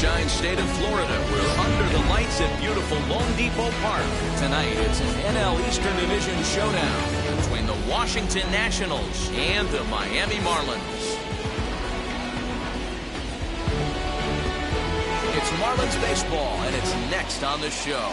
Sunshine State of Florida. We're under the lights at beautiful Lone Depot Park. Tonight, it's an NL Eastern Division showdown between the Washington Nationals and the Miami Marlins. It's Marlins baseball, and it's next on the show.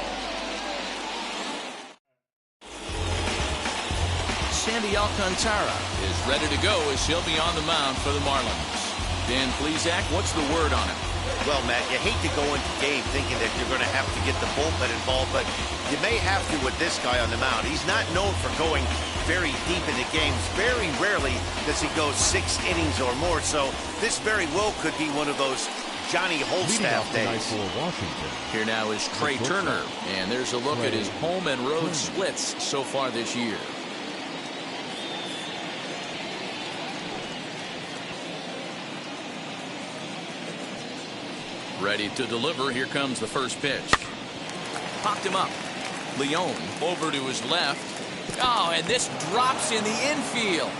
Sandy Alcantara is ready to go as he'll be on the mound for the Marlins. Dan Plesac, what's the word on it? Well, Matt, you hate to go into game thinking that you're going to have to get the bullpen involved, but you may have to with this guy on the mound. He's not known for going very deep into games. Very rarely does he go 6 innings or more, so this very well could be one of those Johnny Holstaff days. Here now is Trey Turner, and there's a look at his home and road splits so far this year. Ready to deliver. Here comes the first pitch. Popped him up. Leone over to his left. Oh, and this drops in the infield.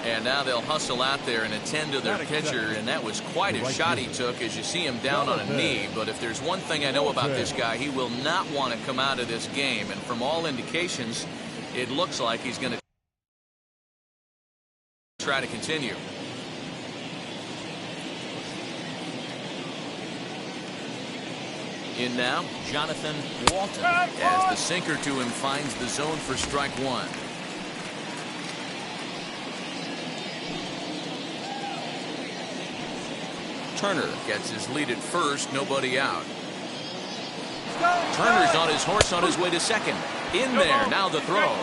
And now they'll hustle out there and attend to their pitcher, and that was quite a shot he took as you see him down on a knee. But if there's one thing I know about this guy, he will not want to come out of this game. And from all indications, it looks like he's going to try to continue. In now, Jonathan Walton, as the sinker to him finds the zone for strike one. Turner gets his lead at first, nobody out. Turner's on his horse on his way to second. In there, now the throw.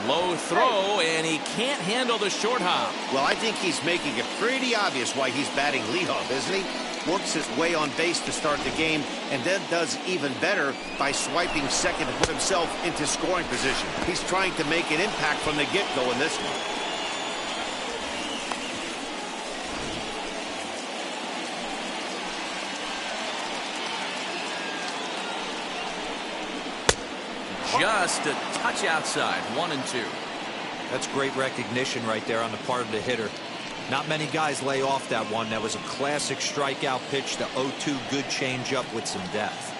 Low throw, and he can't handle the short hop. Well, I think he's making it pretty obvious why he's batting leadoff, isn't he? Works his way on base to start the game, and then does even better by swiping second to put himself into scoring position. He's trying to make an impact from the get-go in this one. Just a touch outside, 1-2. That's great recognition right there on the part of the hitter. Not many guys lay off that one. That was a classic strikeout pitch to 0-2, good changeup with some depth.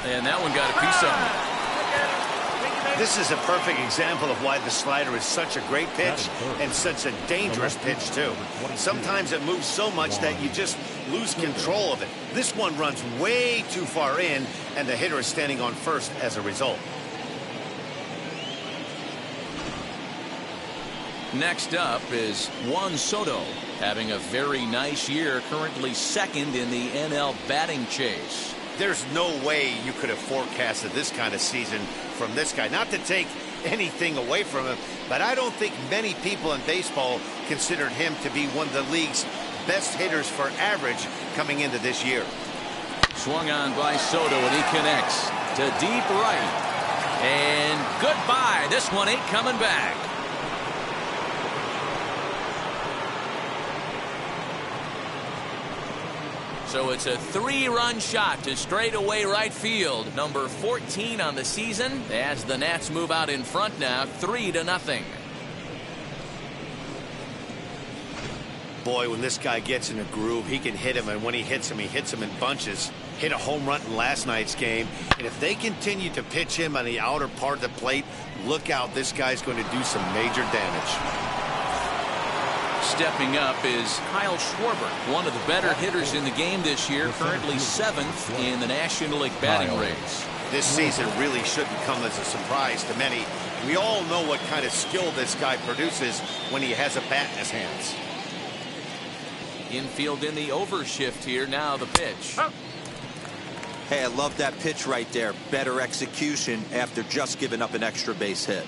And that one got a piece of him. This is a perfect example of why the slider is such a great pitch and such a dangerous pitch, too. Sometimes it moves so much that you just lose control of it. This one runs way too far in, and the hitter is standing on first as a result. Next up is Juan Soto, having a very nice year, currently second in the NL batting chase. There's no way you could have forecasted this kind of season from this guy. Not to take anything away from him, but I don't think many people in baseball considered him to be one of the league's best hitters for average coming into this year. Swung on by Soto, and he connects to deep right. And goodbye. This one ain't coming back. So it's a 3-run shot to straightaway right field. Number 14 on the season as the Nats move out in front now, 3-0. Boy, when this guy gets in a groove, he can hit him, and when he hits him in bunches. Hit a home run in last night's game, and if they continue to pitch him on the outer part of the plate, look out, this guy's going to do some major damage. Stepping up is Kyle Schwarfer, one of the better hitters in the game this year, currently 7th in the National League batting race. This season really shouldn't come as a surprise to many. We all know what kind of skill this guy produces when he has a bat in his hands. Infield in the overshift here, now the pitch. Hey, I love that pitch right there. Better execution after just giving up an extra base hit.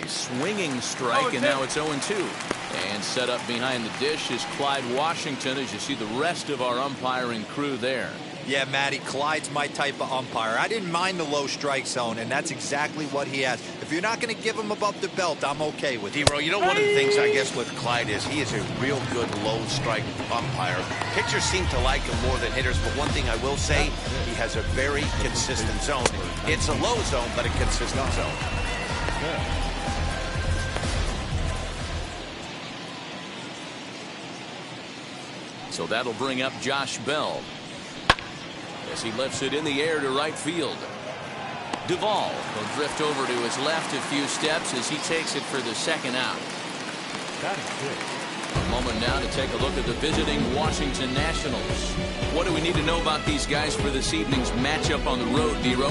A swinging strike, and now it's 0-2. And set up behind the dish is Clyde Washington, as you see the rest of our umpiring crew there. Yeah, Matty, Clyde's my type of umpire. I didn't mind the low strike zone, and that's exactly what he has. If you're not going to give him above the belt, I'm okay with it. D-Row, you know, one of the things I guess with Clyde is he is a real good low strike umpire. Pitchers seem to like him more than hitters, but one thing I will say, he has a very consistent zone. It's a low zone, but a consistent zone. So that'll bring up Josh Bell as he lifts it in the air to right field. Duvall will drift over to his left a few steps as he takes it for the second out. A moment now to take a look at the visiting Washington Nationals. What do we need to know about these guys for this evening's matchup on the road, Dero?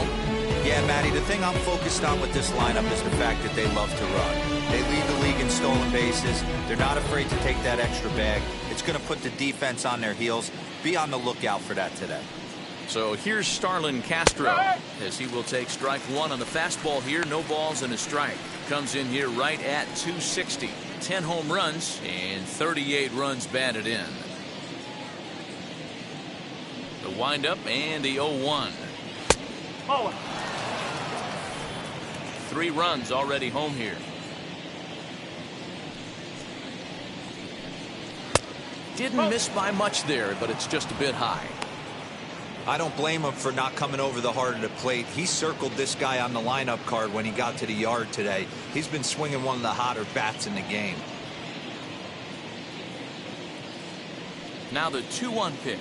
Yeah, Matty, the thing I'm focused on with this lineup is the fact that they love to run. They lead the league in stolen bases. They're not afraid to take that extra bag. It's going to put the defense on their heels. Be on the lookout for that today. So here's Starlin Castro as he will take strike one on the fastball here. No balls and a strike. Comes in here right at 260. 10 home runs and 38 runs batted in. The windup and the 0-1. 3 runs already home here. Didn't miss by much there, but it's just a bit high. I don't blame him for not coming over the heart of the plate. He circled this guy on the lineup card when he got to the yard today. He's been swinging one of the hotter bats in the game. Now the 2-1 pitch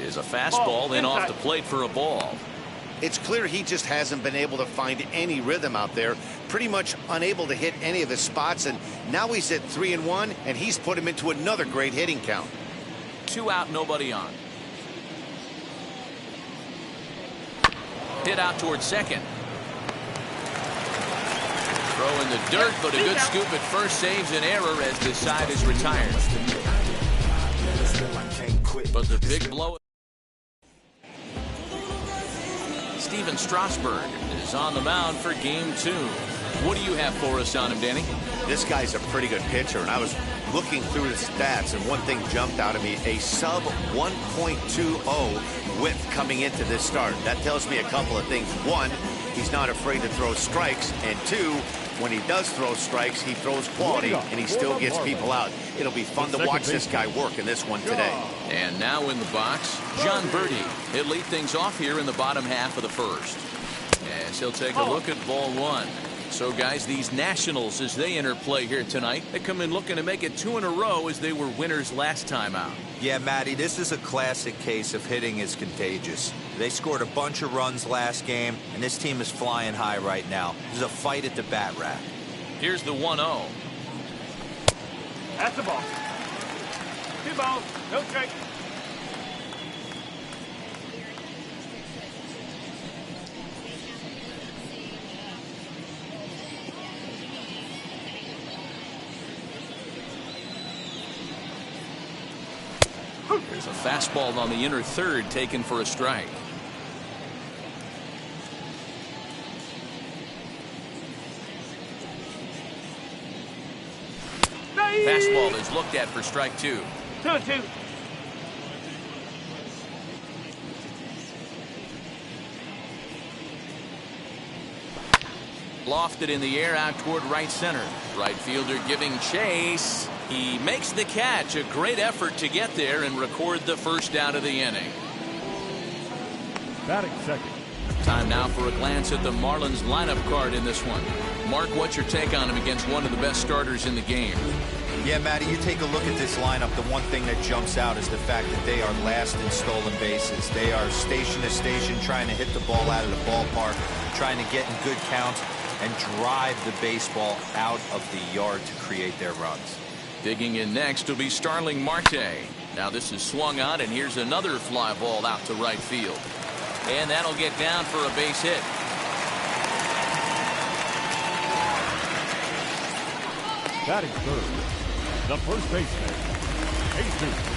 is a fastball in off the plate for a ball. It's clear he just hasn't been able to find any rhythm out there. Pretty much unable to hit any of his spots, and now he's at 3-1, and he's put him into another great hitting count. 2 out, nobody on. Hit out towards second. Throw in the dirt, but a good scoop at first saves an error as this side is retired. But the big blow. Steven Strasburg is on the mound for game 2. What do you have for us on him, Danny? This guy's a pretty good pitcher, and I was looking through his stats, and one thing jumped out at me: a sub 1.20 whip coming into this start. That tells me a couple of things. One, he's not afraid to throw strikes, and two, when he does throw strikes, he throws quality, and he still gets people out. It'll be fun to watch this guy work in this one today. And now in the box, John Birdie. He'll lead things off here in the bottom half of the first, as he'll take a look at ball 1. So, guys, these Nationals, as they enter play here tonight, they come in looking to make it 2 in a row as they were winners last time out. Yeah, Matty, this is a classic case of hitting is contagious. They scored a bunch of runs last game, and this team is flying high right now. There's a fight at the bat rack. Here's the 1-0. That's the ball. 2 balls, no strike. There's a fastball on the inner third taken for a strike. Fastball is looked at for strike 2. 2-2. Lofted in the air out toward right center. Right fielder giving chase. He makes the catch. A great effort to get there and record the first out of the inning. Batting second. Time now for a glance at the Marlins lineup card in this one. Mark, what's your take on him against one of the best starters in the game? Yeah, Matty, you take a look at this lineup. The one thing that jumps out is the fact that they are last in stolen bases. They are station to station trying to hit the ball out of the ballpark, trying to get in good counts and drive the baseball out of the yard to create their runs. Digging in next will be Starling Marte. Now this is swung on, and here's another fly ball out to right field. And that'll get down for a base hit. Batting third, the first baseman, Jesus.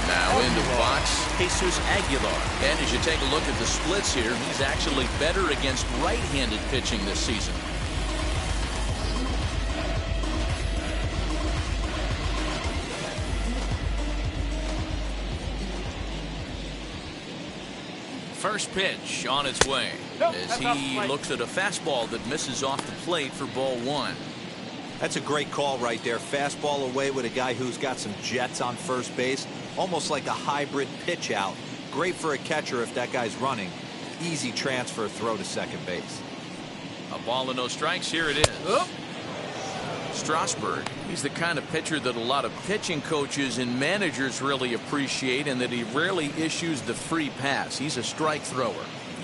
Now into box, Jesus Aguilar. And as you take a look at the splits here, he's actually better against right-handed pitching this season. First pitch on its way as he looks at a fastball that misses off the plate for ball 1. That's a great call right there. Fastball away with a guy who's got some jets on first base. Almost like a hybrid pitch out. Great for a catcher if that guy's running. Easy transfer throw to second base. A ball and no strikes. Here it is. Strasburg, he's the kind of pitcher that a lot of pitching coaches and managers really appreciate, and that he rarely issues the free pass. He's a strike thrower.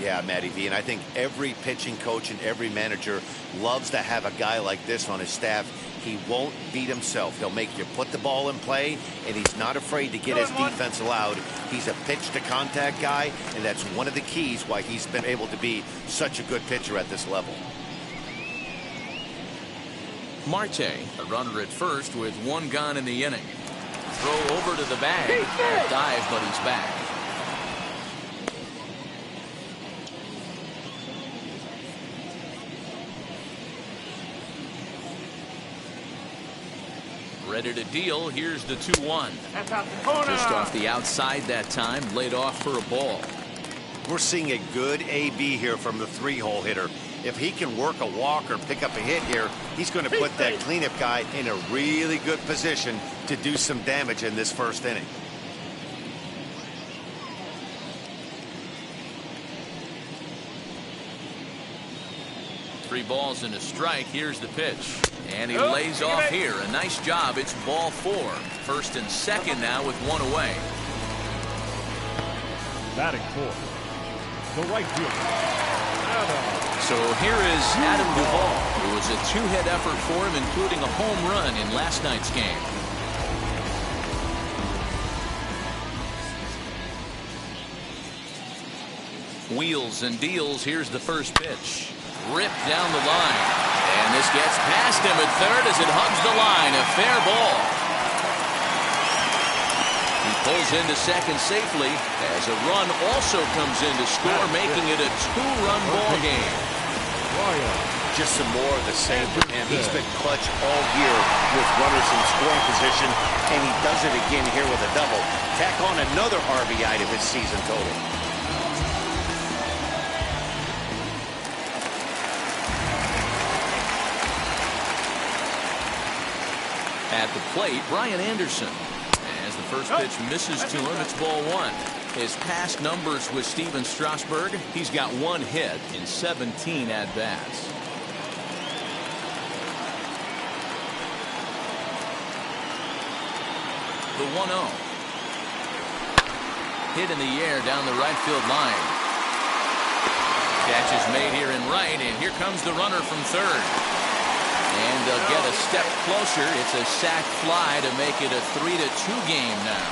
Yeah, Matty V, and I think every pitching coach and every manager loves to have a guy like this on his staff. He won't beat himself. He'll make you put the ball in play, and he's not afraid to get his defense allowed. He's a pitch-to-contact guy, and that's one of the keys why he's been able to be such a good pitcher at this level. Marte, a runner at first with one gone in the inning. Throw over to the bag. Dive, but he's back. Ready to deal. Here's the 2-1. Just off the outside that time. Laid off for a ball. We're seeing a good AB here from the 3-hole hitter. If he can work a walk or pick up a hit here, he's going to put that cleanup guy in a really good position to do some damage in this first inning. Three balls and a strike. Here's the pitch. And he lays off here. A nice job. It's ball 4. First and second now with one away. Batting fourth, the right fielder. So here is Adam Duvall. It was a 2-hit effort for him, including a home run in last night's game. Wheels and deals. Here's the first pitch. Ripped down the line. And this gets past him at third as it hugs the line. A fair ball. He pulls into second safely as a run also comes in to score, making it a 2-run ball game. Just some more of the same for him. He's been clutch all year with runners in scoring position, and he does it again here with a double. Tack on another RBI to his season total. At the plate, Brian Anderson. As the first pitch misses to him, it's ball 1. His past numbers with Steven Strasburg, he's got 1 hit in 17 at-bats. The 1-0. Hit in the air down the right field line. Catch is made here in right, and here comes the runner from third. And they'll get a step closer. It's a sac fly to make it a 3-2 game now.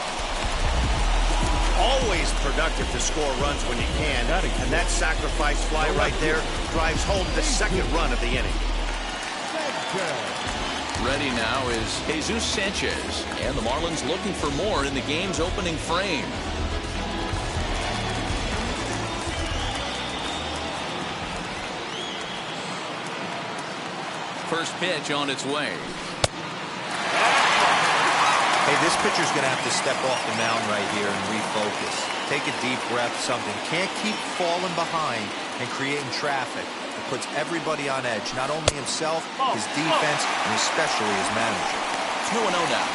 Always productive to score runs when you can, and that sacrifice fly right there drives home the second run of the inning. Ready now is Jesus Sanchez, and the Marlins looking for more in the game's opening frame. First pitch on its way. Hey, this pitcher's going to have to step off the mound right here and refocus. Take a deep breath, something. Can't keep falling behind and creating traffic. It puts everybody on edge, not only himself, his defense, and especially his manager. 2-0 now.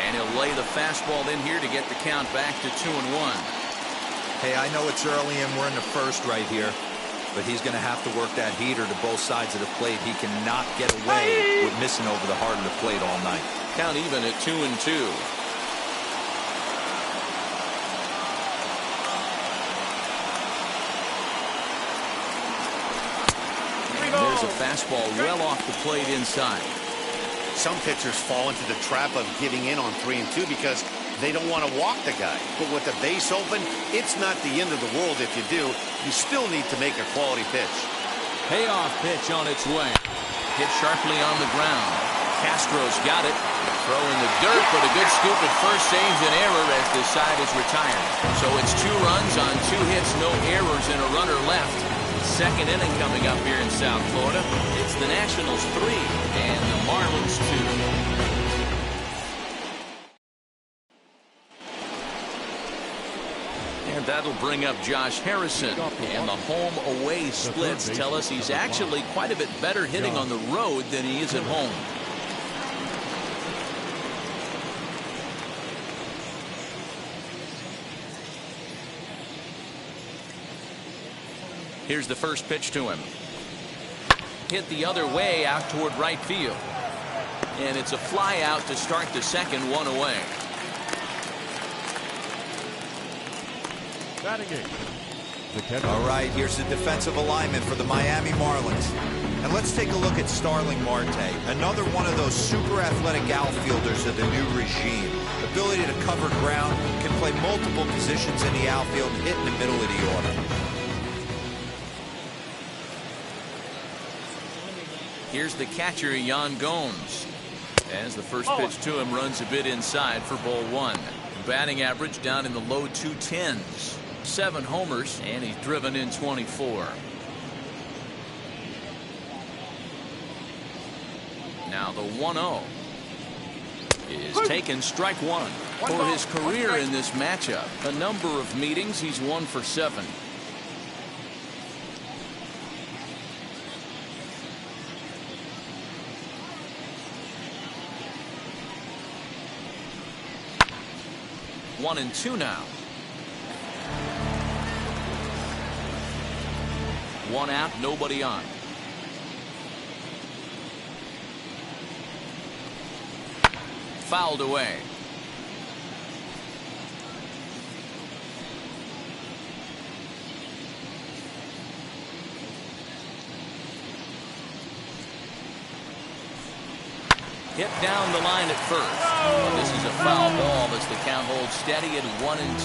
And he'll lay the fastball in here to get the count back to 2-1. Hey, I know it's early and we're in the first right here, but he's going to have to work that heater to both sides of the plate. He cannot get away with missing over the heart of the plate all night. Count even at 2-2. There's a fastball well off the plate inside. Some pitchers fall into the trap of giving in on 3-2 because they don't want to walk the guy. But with the base open, it's not the end of the world if you do. You still need to make a quality pitch. Payoff pitch on its way. Hit sharply on the ground. Castro's got it. Throw in the dirt, but a good scoop at first saves an error as this side is retired. So it's 2 runs on 2 hits, no errors, and a runner left. Second inning coming up here in South Florida. It's the Nationals 3 and the Marlins 2. And that'll bring up Josh Harrison. And the home-away splits tell us he's actually quite a bit better hitting on the road than he is at home. Here's the first pitch to him. Hit the other way out toward right field. And it's a fly out to start the second, one away. Batting eighth. All right, here's the defensive alignment for the Miami Marlins. And let's take a look at Starling Marte, another one of those super athletic outfielders of the new regime. Ability to cover ground, can play multiple positions in the outfield, hit in the middle of the order. Here's the catcher, Yan Gomes. As the first pitch to him runs a bit inside for ball one. Batting average down in the low 210s. 7 homers, and he's driven in 24. Now the 1-0 is taken, strike one. For his career in this matchup, a number of meetings, he's 1 for 7. One and two now. One out, nobody on. Fouled away. Hit down the line at first. But this is a foul ball as the count holds steady at 1 and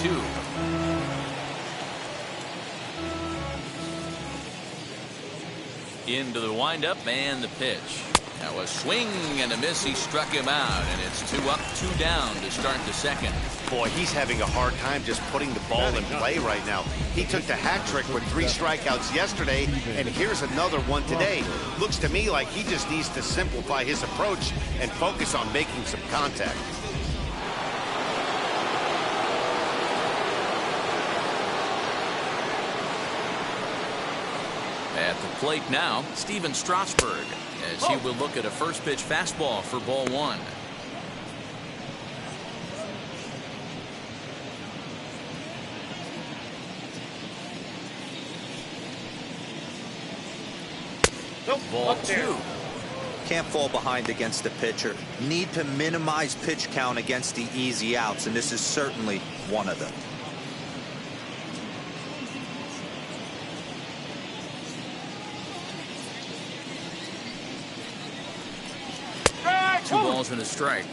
2. Into the windup and the pitch. Now a swing and a miss. He struck him out, and it's 2 up, 2 down to start the second. Boy, he's having a hard time just putting the ball in play right now. He took the hat trick with 3 strikeouts yesterday, and here's another one today. Looks to me like he just needs to simplify his approach and focus on making some contact. At the plate now, Steven Strasburg, as he will look at a first pitch fastball for ball one. Ball two. Can't fall behind against the pitcher. Need to minimize pitch count against the easy outs, and this is certainly one of them. Two balls and a strike.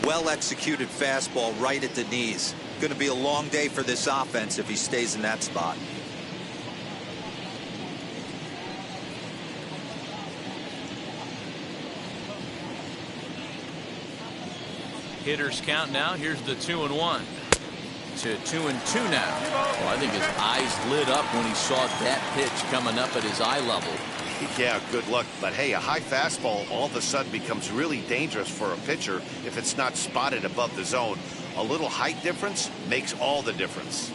Well executed fastball right at the knees. Going to be a long day for this offense if he stays in that spot. Hitters count now. Here's the 2-1 to 2-2 now. Well, I think his eyes lit up when he saw that pitch coming up at his eye level. Yeah, good luck. But hey, a high fastball all of a sudden becomes really dangerous for a pitcher if it's not spotted above the zone. A little height difference makes all the difference.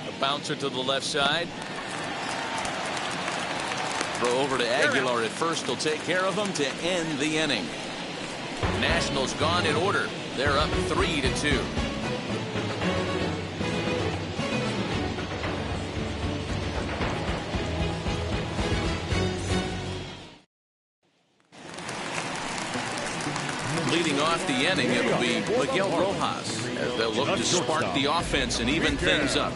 A bouncer to the left side. Throw over to Aguilar at first. Will take care of him to end the inning. Nationals gone in order. They're up 3-2. Leading off the inning, it'll be Miguel Rojas as they'll look to spark the offense and even things up.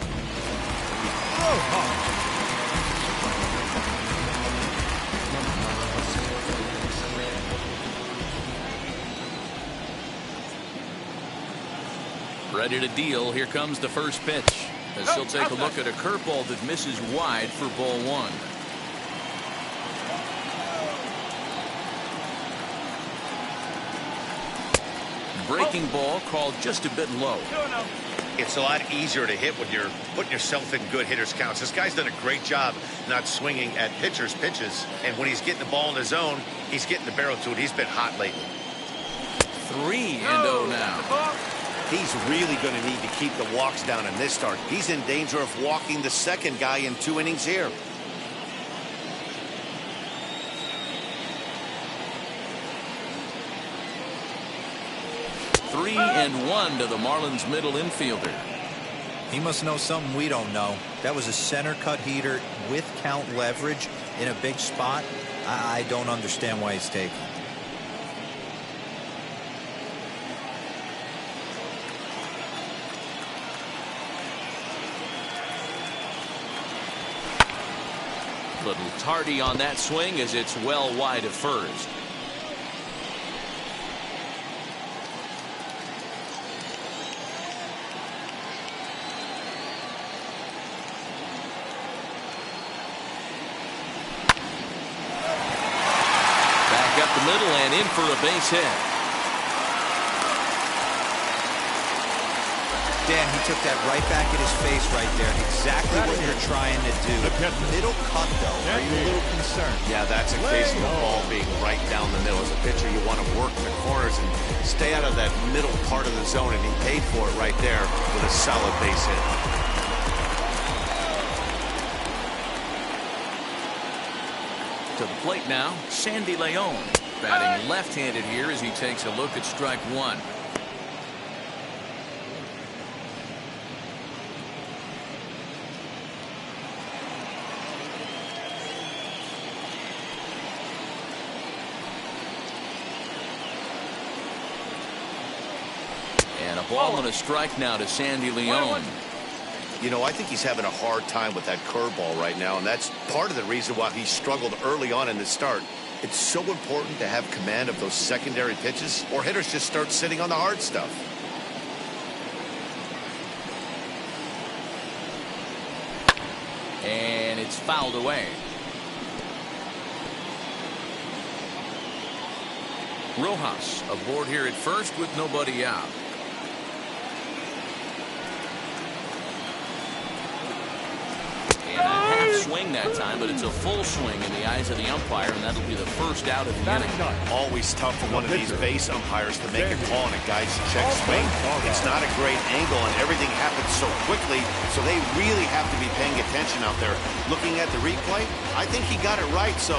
Ready to deal. Here comes the first pitch as he'll take a look at a curveball that misses wide for ball one. Breaking ball called just a bit low. It's a lot easier to hit when you're putting yourself in good hitters counts. This guy's done a great job not swinging at pitchers' pitches. And when he's getting the ball in the zone, he's getting the barrel to it. He's been hot lately. 3-0 now. He's really going to need to keep the walks down in this start. He's in danger of walking the second guy in 2 innings here. Three and 1 to the Marlins middle infielder. He must know something we don't know, That was a center cut heater with count leverage in a big spot. I don't understand why he's taken. Little tardy on that swing as it's well wide of first. Back up the middle and in for a base hit. Dan, he took that right back at his face right there. Exactly what you're trying to do. Middle cut, though. Are you a little concerned? Yeah, that's a case of the ball being right down the middle. As a pitcher, you want to work the corners and stay out of that middle part of the zone, and he paid for it right there with a solid base hit. To the plate now, Sandy Leon. Batting left-handed here as he takes a look at strike one. And a ball and a strike now to Sandy Leon. You know, I think he's having a hard time with that curveball right now, and that's part of the reason why he struggled early on in the start. It's so important to have command of those secondary pitches, or hitters just start sitting on the hard stuff. And it's fouled away. Rojas aboard here at first with nobody out. And a half swing that time, but it's a full swing in the eyes of the umpire, and that'll be the first out of the inning. Always tough for one of these base umpires to make a call on a guy's check swing. It's not a great angle, and everything happens so quickly, so they really have to be paying attention out there. Looking at the replay, I think he got it right, so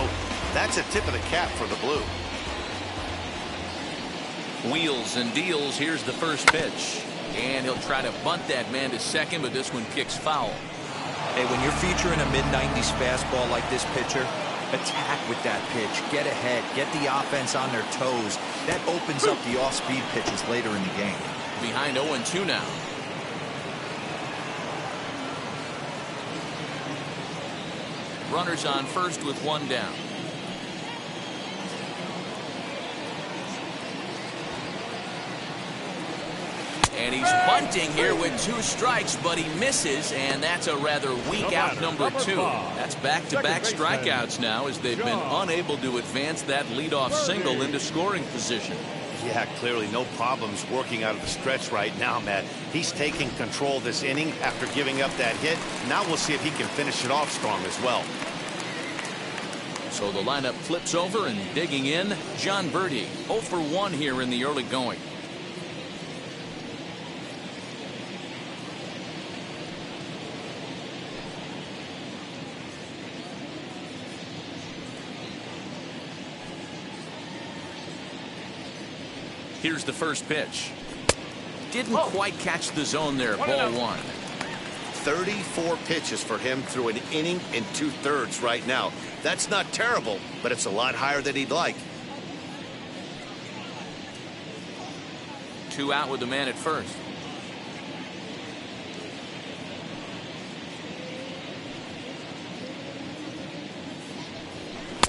that's a tip of the cap for the Blue. Wheels and deals. Here's the first pitch. And he'll try to bunt that man to second, but this one kicks foul. Hey, when you're featuring a mid-90s fastball like this pitcher, attack with that pitch. Get ahead. Get the offense on their toes. That opens up the off-speed pitches later in the game. Behind 0-2 now. Runners on first with one down. And he's bunting here with two strikes, but he misses, and that's a rather weak out number two. That's back-to-back strikeouts now as they've been unable to advance that leadoff single into scoring position. Yeah, clearly no problems working out of the stretch right now, Matt. He's taking control this inning after giving up that hit. Now we'll see if he can finish it off strong as well. So the lineup flips over, and digging in, John Birdie, 0 for 1 here in the early going. Here's the first pitch. Didn't quite catch the zone there. Ball one. 34 pitches for him through an inning and 2/3 right now. That's not terrible, but it's a lot higher than he'd like. 2 out with the man at first.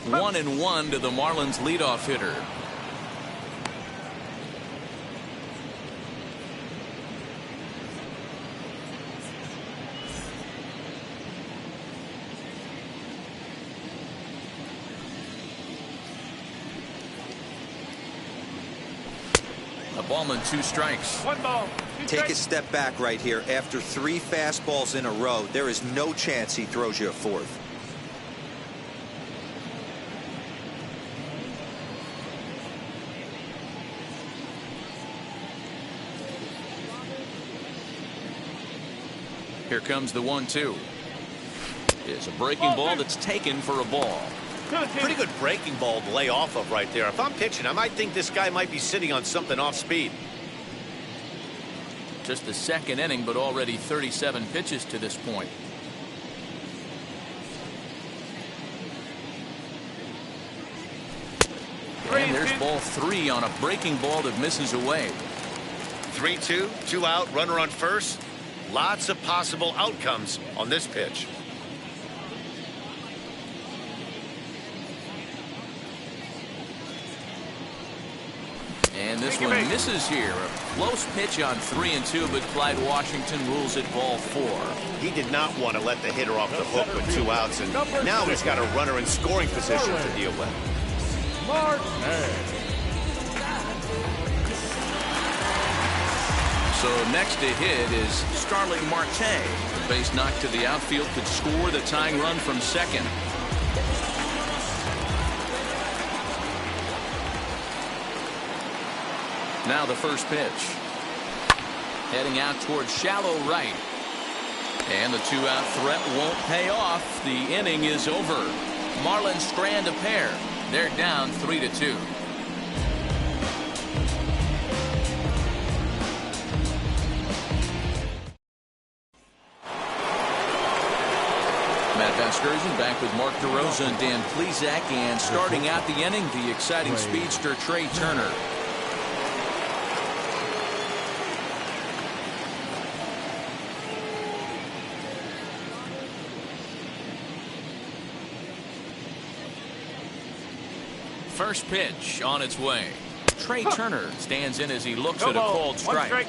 One and one to the Marlins leadoff hitter. Ballman, 2 strikes. 1 ball. Take a step back right here. After 3 fastballs in a row, there is no chance he throws you a 4th. Here comes the 1-2. It's a breaking ball that's taken for a ball. Pretty good breaking ball to lay off of right there. If I'm pitching, I might think this guy might be sitting on something off speed. Just the second inning, but already 37 pitches to this point. And there's ball 3 on a breaking ball that misses away. 3-2, 2 out, runner on first. Lots of possible outcomes on this pitch. And this one misses here. A close pitch on 3-2, but Clyde Washington rules it ball 4. He did not want to let the hitter off the hook with 2 outs, and now he's got a runner in scoring position to deal with. So next to hit is Starling Marte. The base knock to the outfield could score the tying run from second. Now the first pitch. Heading out towards shallow right. And the 2-out threat won't pay off. The inning is over. Marlins strand a pair. They're down 3-2. Matt Vasgersian back with Mark DeRosa and Dan Plesac, and starting out the inning, the exciting speedster Trey Turner. First pitch on its way. Trey Turner stands in as he looks at a called strike.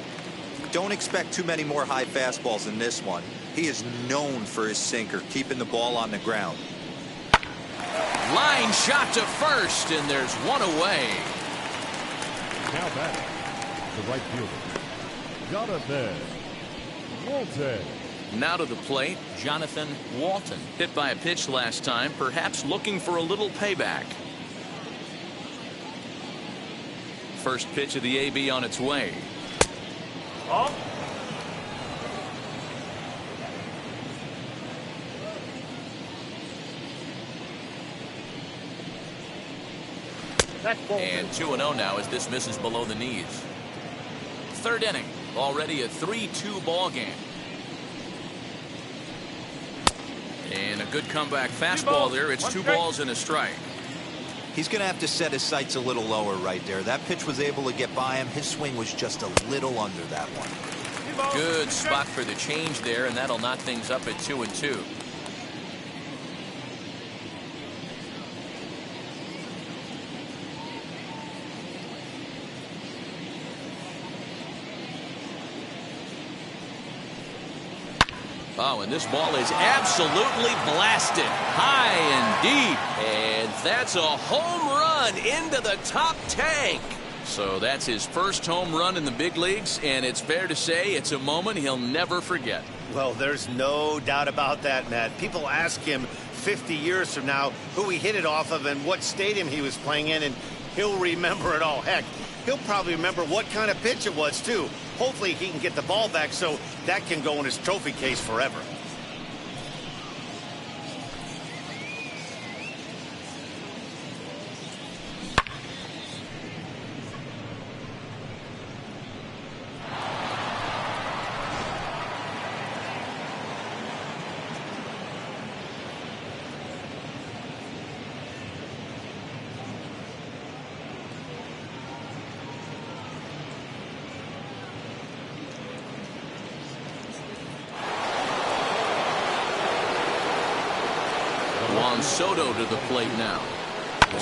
Don't expect too many more high fastballs in this one. He is known for his sinker, keeping the ball on the ground. Line shot to first, and there's one away. Now batting, the right fielder, Jonathan Walton. Now to the plate, Jonathan Walton. Hit by a pitch last time, perhaps looking for a little payback. First pitch of the AB on its way. Oh. And 2-0 now as this misses below the knees. Third inning, already a 3-2 ball game. And a good comeback fastball there. It's 2 balls and a strike. He's going to have to set his sights a little lower right there. That pitch was able to get by him. His swing was just a little under that one. Good spot for the change there, and that'll knock things up at 2-2. Oh, and this ball is absolutely blasted high and deep, and that's a home run into the top tank. So that's his first home run in the big leagues, and it's fair to say it's a moment he'll never forget. Well, there's no doubt about that, Matt. People ask him 50 years from now who he hit it off of and what stadium he was playing in, and he'll remember it all. Heck, he'll probably remember what kind of pitch it was, too. Hopefully he can get the ball back so that can go in his trophy case forever. Juan Soto to the plate now.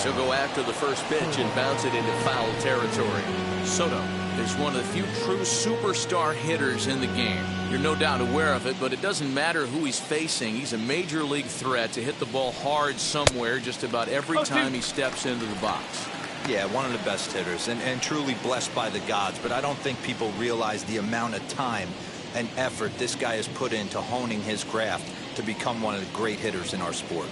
He'll go after the first pitch and bounce it into foul territory. Soto is one of the few true superstar hitters in the game. You're no doubt aware of it, but it doesn't matter who he's facing. He's a major league threat to hit the ball hard somewhere just about every time he steps into the box. Yeah, one of the best hitters and truly blessed by the gods, but I don't think people realize the amount of time and effort this guy has put into honing his craft to become one of the great hitters in our sport.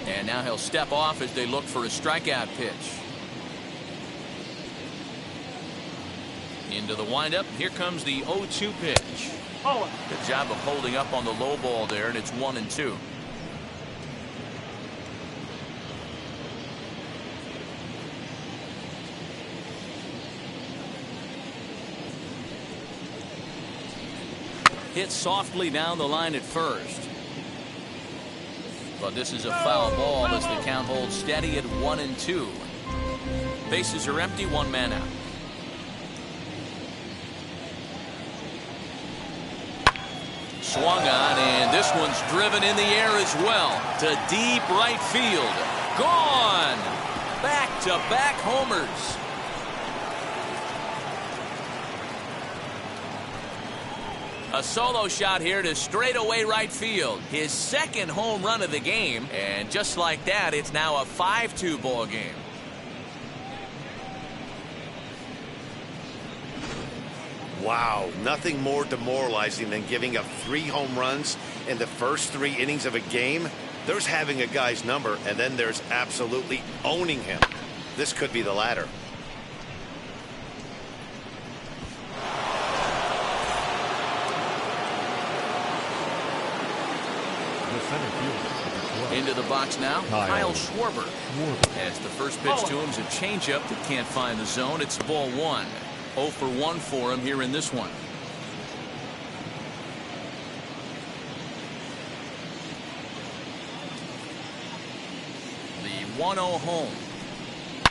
And now he'll step off as they look for a strikeout pitch. Into the windup. Here comes the 0-2 pitch. Good job of holding up on the low ball there, and it's 1-2. Hit softly down the line at first. But this is a foul ball as the count holds steady at 1-2. Bases are empty, one man out. Swung on, and this one's driven in the air as well to deep right field. Gone! Back-to-back homers. A solo shot here to straightaway right field. His second home run of the game, and just like that, it's now a 5-2 ball game. Wow, nothing more demoralizing than giving up 3 home runs in the first 3 innings of a game. There's having a guy's number, and then there's absolutely owning him. This could be the latter. Into the box now, Kyle Schwarfer. As the first pitch to him is a changeup that can't find the zone. It's ball 1. 0 for 1 for him here in this one. The 1-0 home.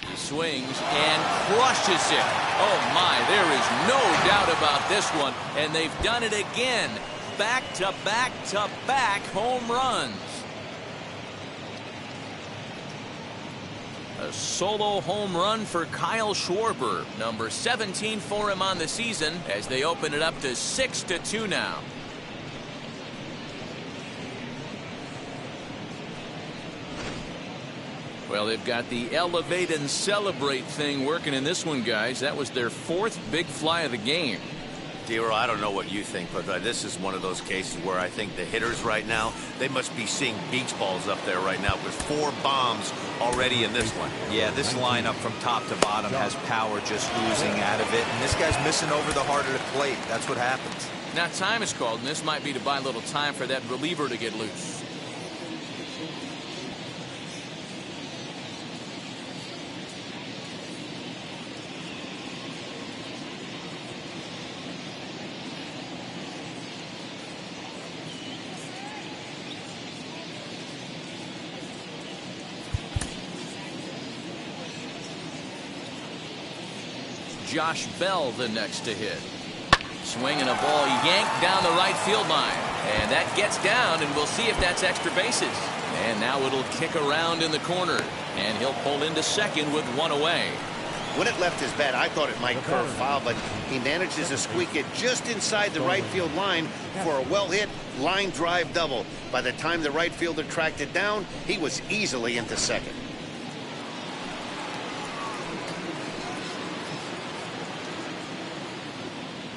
He swings and crushes it. Oh my, there is no doubt about this one. And they've done it again. Back-to-back-to-back home runs. A solo home run for Kyle Schwarfer, number 17 for him on the season, as they open it up to 6-2 now. Well, they've got the elevate and celebrate thing working in this one, guys. That was their 4th big fly of the game. Dero, I don't know what you think, but this is one of those cases where I think the hitters right now, they must be seeing beach balls up there right now with 4 bombs already in this one. Yeah, this lineup from top to bottom has power just oozing out of it, and this guy's missing over the heart of the plate. That's what happens. Now time is called, and this might be to buy a little time for that reliever to get loose. Josh Bell the next to hit. Swinging a ball yanked down the right field line. And that gets down, and we'll see if that's extra bases. And now it'll kick around in the corner. And he'll pull into second with 1 away. When it left his bat, I thought it might curve foul, but he manages to squeak it just inside the right field line for a well-hit line drive double. By the time the right fielder tracked it down, he was easily into second.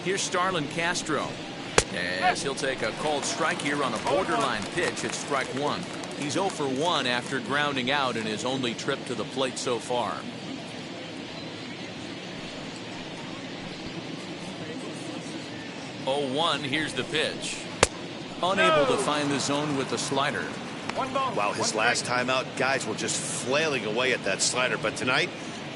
Here's Starlin Castro, as he'll take a called strike here on a borderline pitch at strike 1. He's 0 for 1 after grounding out in his only trip to the plate so far. Oh, 1, here's the pitch. Unable to find the zone with the slider. Wow, his last time out, guys were just flailing away at that slider, but tonight,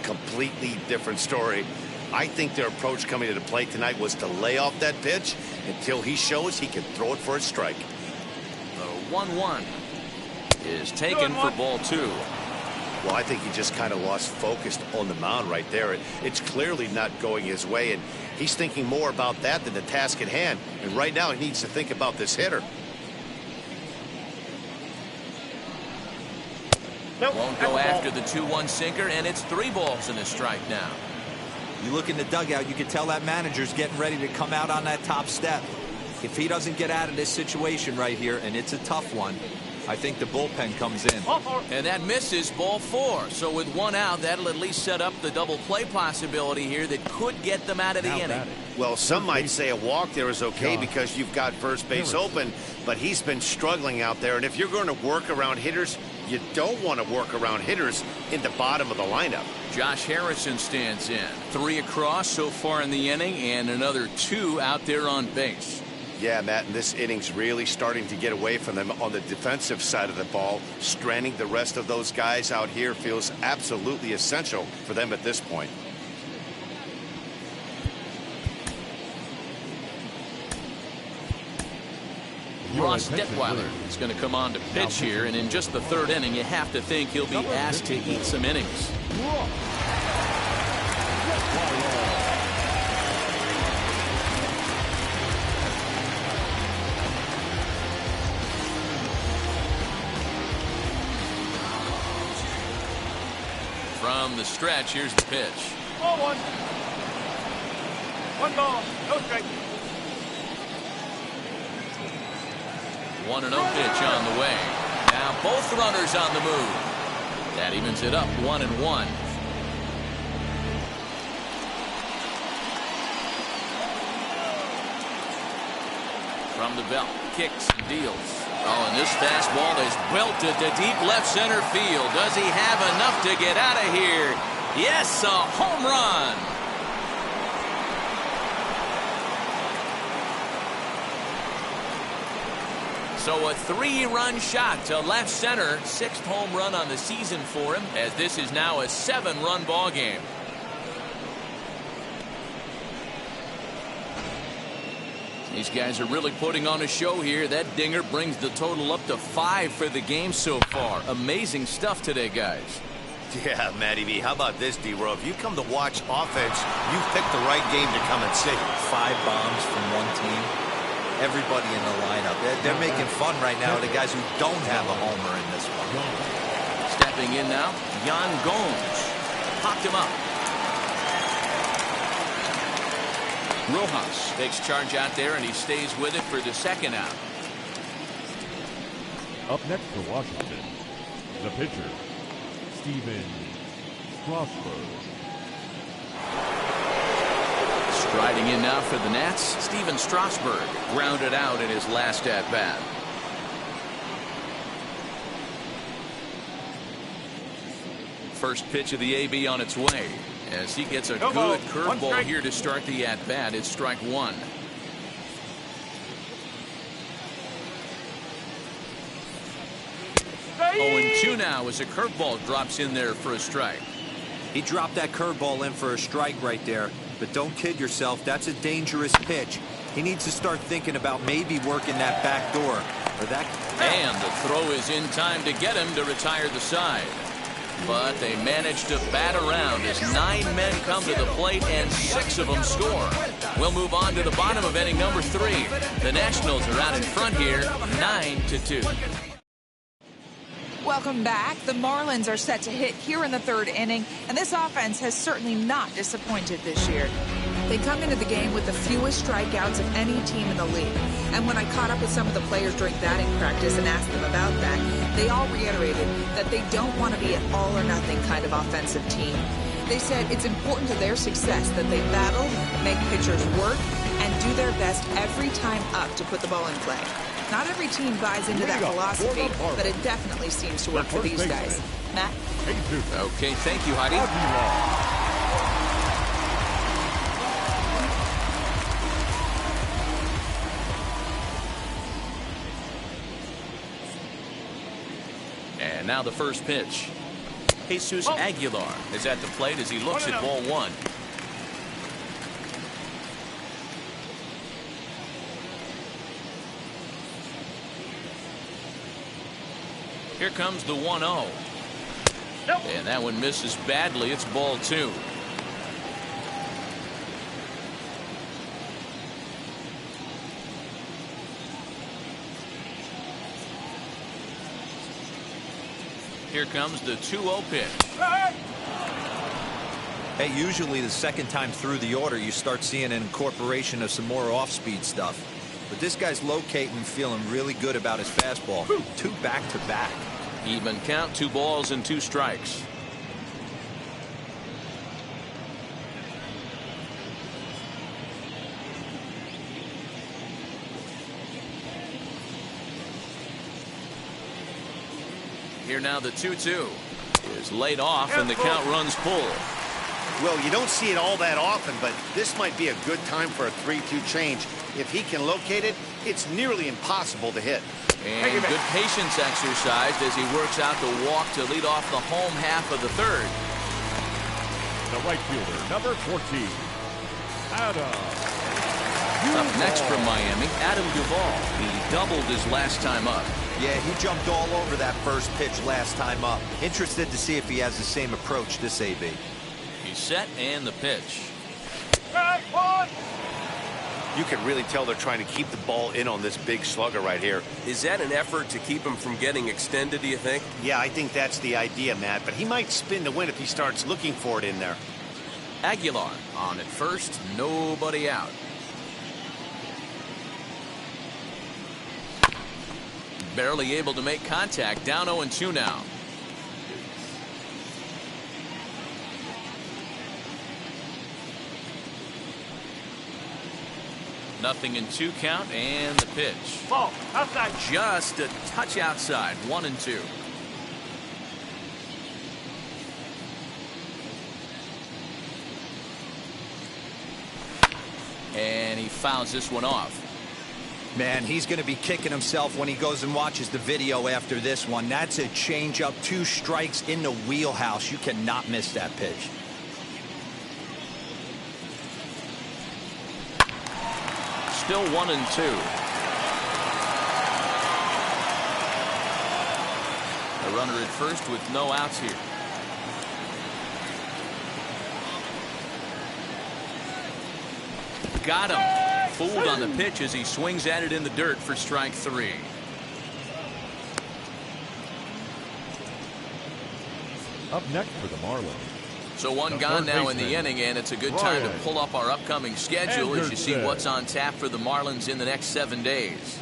completely different story. I think their approach coming to the plate tonight was to lay off that pitch until he shows he can throw it for a strike. The 1-1 is taken for ball 2. Well, I think he just kind of lost focus on the mound right there. It's clearly not going his way, and he's thinking more about that than the task at hand. And right now he needs to think about this hitter. Won't go after the 2-1 sinker, and it's 3 balls and a strike now. You look in the dugout, you can tell that manager's getting ready to come out on that top step. If he doesn't get out of this situation right here, and it's a tough one, I think the bullpen comes in. And that misses, ball 4. So with 1 out, that'll at least set up the double play possibility here that could get them out of the inning. Well, some might say a walk there is okay because you've got first base open, but he's been struggling out there. And if you're going to work around hitters, you don't want to work around hitters in the bottom of the lineup. Josh Harrison stands in. 3 across so far in the inning, and another 2 out there on base. Yeah, Matt, and this inning's really starting to get away from them on the defensive side of the ball. Stranding the rest of those guys out here feels absolutely essential for them at this point. Ross Detweiler is going to come on to pitch here, and in just the third inning, you have to think he'll be asked to eat some innings. From the stretch, here's the pitch. Ball one. One ball, no strike. 1-0 pitch on the way. Now both runners on the move. That evens it up 1-1. From the belt, kicks and deals. Oh, and this fastball is belted to deep left center field. Does he have enough to get out of here? Yes, a home run. So a 3-run shot to left center. 6th home run on the season for him, as this is now a 7-run ball game. These guys are really putting on a show here. That dinger brings the total up to 5 for the game so far. Amazing stuff today, guys. Yeah, Matty V, how about this, D-Row? If you come to watch offense, you picked the right game to come and see. 5 bombs from one team. Everybody in the lineup. They're making fun right now of the guys who don't have a homer in this one. Stepping in now, Yan Gomes. Popped him up. Rojas takes charge out there, and he stays with it for the second out. Up next for Washington, the pitcher, Schwarfer. Striding in now for the Nats, Steven Strasburg grounded out in his last at-bat. First pitch of the AB on its way, as he gets a good curveball here to start the at-bat. It's strike 1. Oh, and 2 now as a curveball drops in there for a strike. He dropped that curveball in for a strike right there. But don't kid yourself, that's a dangerous pitch. He needs to start thinking about maybe working that back door. And the throw is in time to get him to retire the side. But they manage to bat around as 9 men come to the plate and 6 of them score. We'll move on to the bottom of inning number 3. The Nationals are out in front here, 9-2. Welcome back. The Marlins are set to hit here in the 3rd inning, and this offense has certainly not disappointed this year. They come into the game with the fewest strikeouts of any team in the league. And when I caught up with some of the players during batting practice and asked them about that, they all reiterated that they don't want to be an all-or-nothing kind of offensive team. They said it's important to their success that they battle, make pitchers work, and do their best every time up to put the ball in play. Not every team buys into that philosophy, but it definitely seems to work for these guys. Matt? Okay, thank you, Heidi. And now the first pitch. Jesus Aguilar is at the plate as he looks at ball 1. Here comes the 1-0. And that one misses badly. It's ball 2. Here comes the 2-0 pitch. Hey, usually the second time through the order, you start seeing an incorporation of some more off-speed stuff. But this guy's locating and feeling really good about his fastball. 2 back-to-back. Even count, 2 balls and 2 strikes. Here now the 2-2 is laid off and the count runs full. Well, you don't see it all that often, but this might be a good time for a 3-2 change. If he can locate it, it's nearly impossible to hit. And good patience exercised as he works out the walk to lead off the home half of the 3rd. The right fielder, number 14, Hallo. Up next from Miami, Duvall. He doubled his last time up. Yeah, he jumped all over that first pitch last time up. Interested to see if he has the same approach this AB. He's set and the pitch. You can really tell they're trying to keep the ball in on this big slugger right here. Is that an effort to keep him from getting extended, do you think? Yeah, I think that's the idea, Matt, but he might spin to win if he starts looking for it in there. Aguilar on at first, nobody out. Barely able to make contact, down 0-2 now. Nothing in 2 count, and the pitch. Ball outside. Just a touch outside, 1-2. And he fouls this one off. Man, he's going to be kicking himself when he goes and watches the video after this one. That's a changeup, 2 strikes in the wheelhouse. You cannot miss that pitch. Still 1-2. A runner at first with no outs here. Got him. Fooled on the pitch as he swings at it in the dirt for strike 3. Up next for the Marlins. So one gone now in the inning, and it's a good time to pull up our upcoming schedule as you see what's on tap for the Marlins in the next 7 days.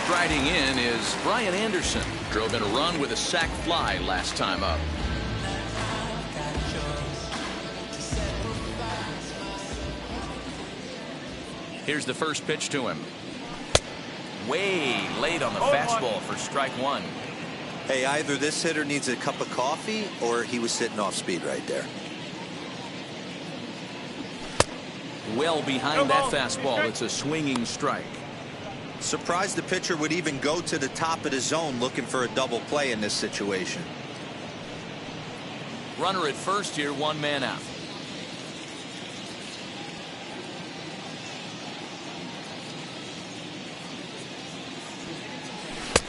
Striding in is Brian Anderson. Drove in a run with a sac fly last time up. Here's the first pitch to him. Way late on the fastball for strike 1. Hey, either this hitter needs a cup of coffee or he was sitting off speed right there. Well behind that fastball. It's a swinging strike. Surprised the pitcher would even go to the top of the zone looking for a double play in this situation. Runner at first here, 1 man out.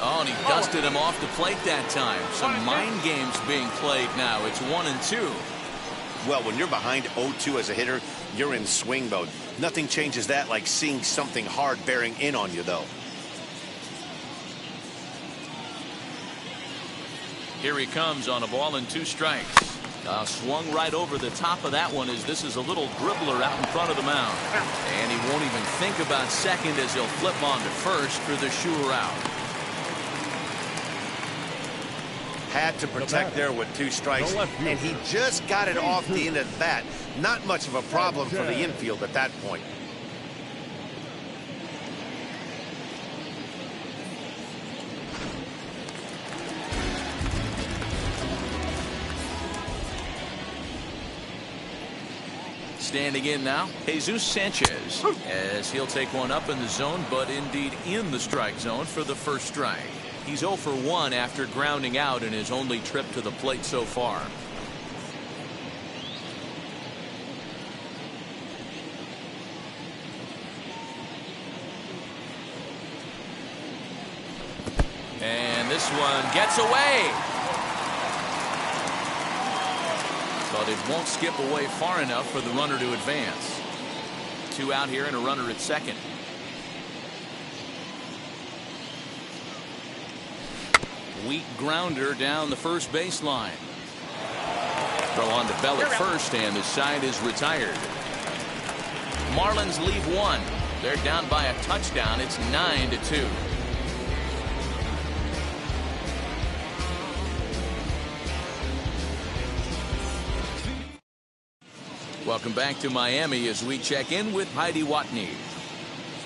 Oh, and he dusted him off the plate that time. Some mind games being played now. It's 1-2. Well, when you're behind 0-2 as a hitter, you're in swing mode. Nothing changes that like seeing something hard bearing in on you, though. Here he comes on a ball and 2 strikes. Swung right over the top of that one as this is a little dribbler out in front of the mound. And he won't even think about second as he'll flip on to first for the sure out. Had to protect there with 2 strikes, and he just got it off the end of that. Not much of a problem for the infield at that point. Standing in now, Jesus Sanchez, as he'll take one up in the zone, but indeed in the strike zone for the first strike. He's 0 for 1 after grounding out in his only trip to the plate so far. And this one gets away. But it won't skip away far enough for the runner to advance. 2 out here and a runner at second. Weak grounder down the first baseline. Throw on to Bell at first, and the side is retired. Marlins leave 1. They're down by a touchdown. It's 9-2. Welcome back to Miami as we check in with Heidi Watney.